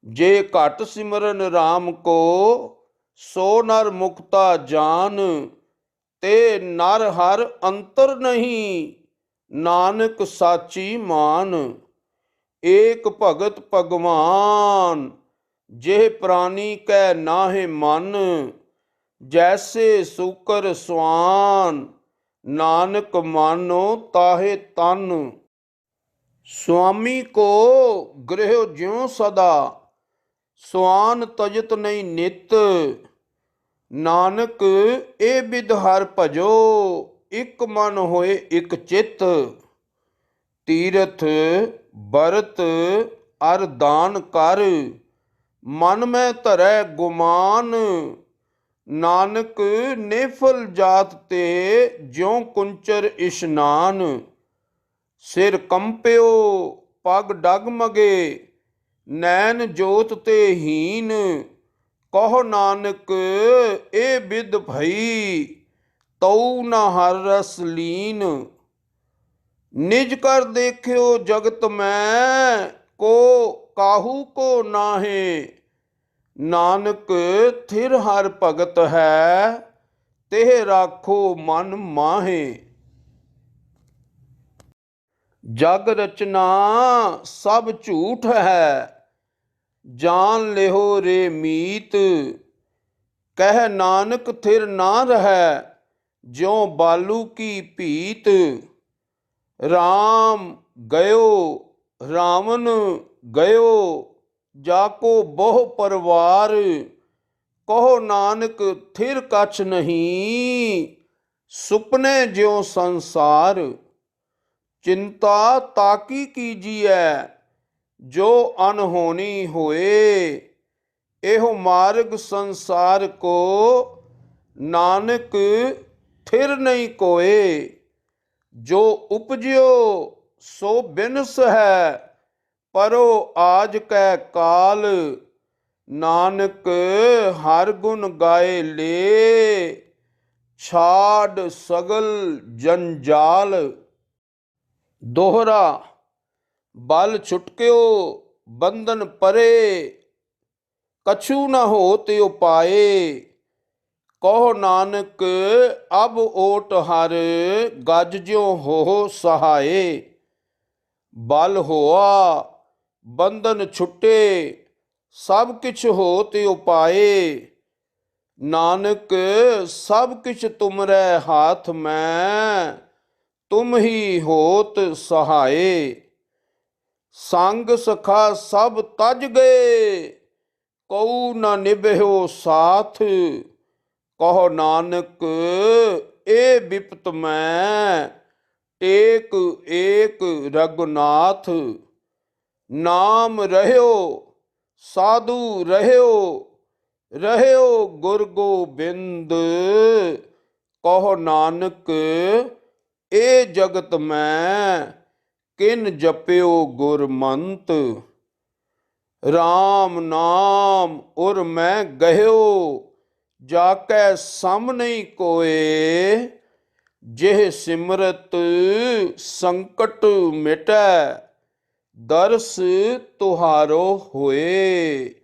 ਜੇ ਘਟ ਸਿਮਰਨ RAM ਕੋ ਸੋ ਨਰ ਮੁਕਤਾ ਜਾਨ, ਤੇ ਨਰ ਹਰ ਅੰਤਰ ਨਹੀਂ ਨਾਨਕ ਸਾਚੀ ਮਾਨ। ਏਕ ਭਗਤ ਭਗਵਾਨ ਜਿਹ ਪ੍ਰਾਨੀ ਕੈ ਨਾਹਿ ਮਨ, ਜੈਸੇ ਸੂਕਰ ਸਵਾਨ ਨਾਨਕ ਮਾਨੋ ਤਾਹੇ ਤਨ। ਸੁਆਮੀ ਕੋ ਗ੍ਰਹਿ ਜਿਉ ਸਦਾ ਸਵਾਨ ਤਜਤ ਨਹੀਂ ਨਿਤ, ਨਾਨਕ ਇਹ ਬਿਦ ਹਰ ਭਜੋ ਇਕ ਮਨ ਹੋਏ ਇਕ ਚਿਤ। ਤੀਰਥ ਬਰਤ ਅਰ ਦਾਨ ਕਰ ਮਨ ਮੈਂ ਧਰੈ ਗੁਮਾਨ, ਨਾਨਕ ਨਿਫਲ ਜਾਤ ਤੇ ਜਿਉ ਕੁੰਚਰ ਇਸ਼ਨਾਨ। ਸਿਰ ਕੰਪਿਓ ਪਗ ਡਗਮਗੇ ਨੈਣ ਜੋਤ ਤੇ ਹੀਨ, ਕਹੋ ਨਾਨਕ ਇਹ ਬਿਦ ਭਈ ਤਉ ਨ ਹਰ ਰਸ ਲੀਨ। ਨਿਜ ਕਰ ਦੇਖਿਓ ਜਗਤ ਮੈਂ ਕੋ ਕਾਹੂ ਕੋ ਨਾਹੇ, ਨਾਨਕ ਥਿਰ ਹਰ ਭਗਤ ਹੈ ਤਿਹ ਰਾਖੋ ਮਨ ਮਾਹੇ। ਜਗ ਰਚਨਾ ਸਭ ਝੂਠ ਹੈ, ਜਾਨ ਲਿਓ ਰੇ ਮੀਤ। ਕਹਿ ਨਾਨਕ ਥਿਰ ਨਾ ਰਹੈ, ਜਿਉ ਬਾਲੂ ਕੀ ਭੀਤ। ਰਾਮ ਗਇਓ ਰਾਵਨ ਗਇਓ, ਜਾਕੋ ਬਹੁ ਪਰਵਾਰ। ਕਹੋ ਨਾਨਕ ਥਿਰ ਕਛ ਨਹੀਂ, ਸੁਪਨੇ ਜਿਉ ਸੰਸਾਰ। ਚਿੰਤਾ ਤਾਕੀ ਕੀਜੀਐ, ਜੋ ਅਨਹੋਣੀ ਹੋਏ। ਇਹੋ ਮਾਰਗ ਸੰਸਾਰ ਕੋ, ਨਾਨਕ ਥਿਰ ਨਹੀਂ ਕੋਏ। ਜੋ ਉਪਜਿਓ ਸੋ ਬਿਨਸ ਹੈ, ਪਰੋ ਆਜ ਕੈ ਕਾਲ। ਨਾਨਕ ਹਰ ਗੁਣ ਗਾਏ ਲੇ, ਛਾੜ ਸਗਲ ਜੰਜਾਲ। ਦੋਹਰਾ। ਬਲ ਛੁਟਕਿਓ ਬੰਧਨ ਪਰੇ, ਕਛੂ ਨ ਹੋਤ ਉਪਾਏ। ਕਹੋ ਨਾਨਕ ਅਬ ਓਟ ਹਰ, ਗਜ ਜਿਉ ਹੋ ਸਹਾਏ। ਬਲ ਹੋਆ ਬੰਧਨ ਛੁਟੇ, ਸਭ ਕਿਛ ਹੋਤ ਉਪਾਏ। ਨਾਨਕ ਸਭ ਕਿਛ ਤੁਮਰੇ ਹਾਥ ਮੈਂ, ਤੁਮ ਹੀ ਹੋਤ ਸਹਾਏ। ਸੰਗ ਸਖਾ ਸਭ ਤਜ ਗਏ, ਕਉ ਨ ਨਿਭਿਓ ਸਾਥ। ਕਹੋ ਨਾਨਕ ਇਹ ਬਿਪਤ ਮੈਂ, ਟੇਕ ਏਕ ਰਘੁਨਾਥ। ਨਾਮ ਰਹਿਓ ਸਾਧੂ ਰਹਿਓ, ਰਹਿਓ ਗੁਰ ਗੋਬਿੰਦ। ਕਹੋ ਨਾਨਕ ਇਹ ਜਗਤ ਮੈਂ, ਕਿਨ ਜਪਿਓ ਗੁਰਮੰਤ। RAM ਨਾਮ ਉਰ ਮੈਂ ਗਹਿਓ, ਜਾਕੈ ਸਮ ਨਹੀਂ ਕੋਏ। ਜਿਹ ਸਿਮਰਤ ਸੰਕਟ ਮਿਟੈ, ਦਰਸ ਤੁਹਾਰੋ ਹੋਏ।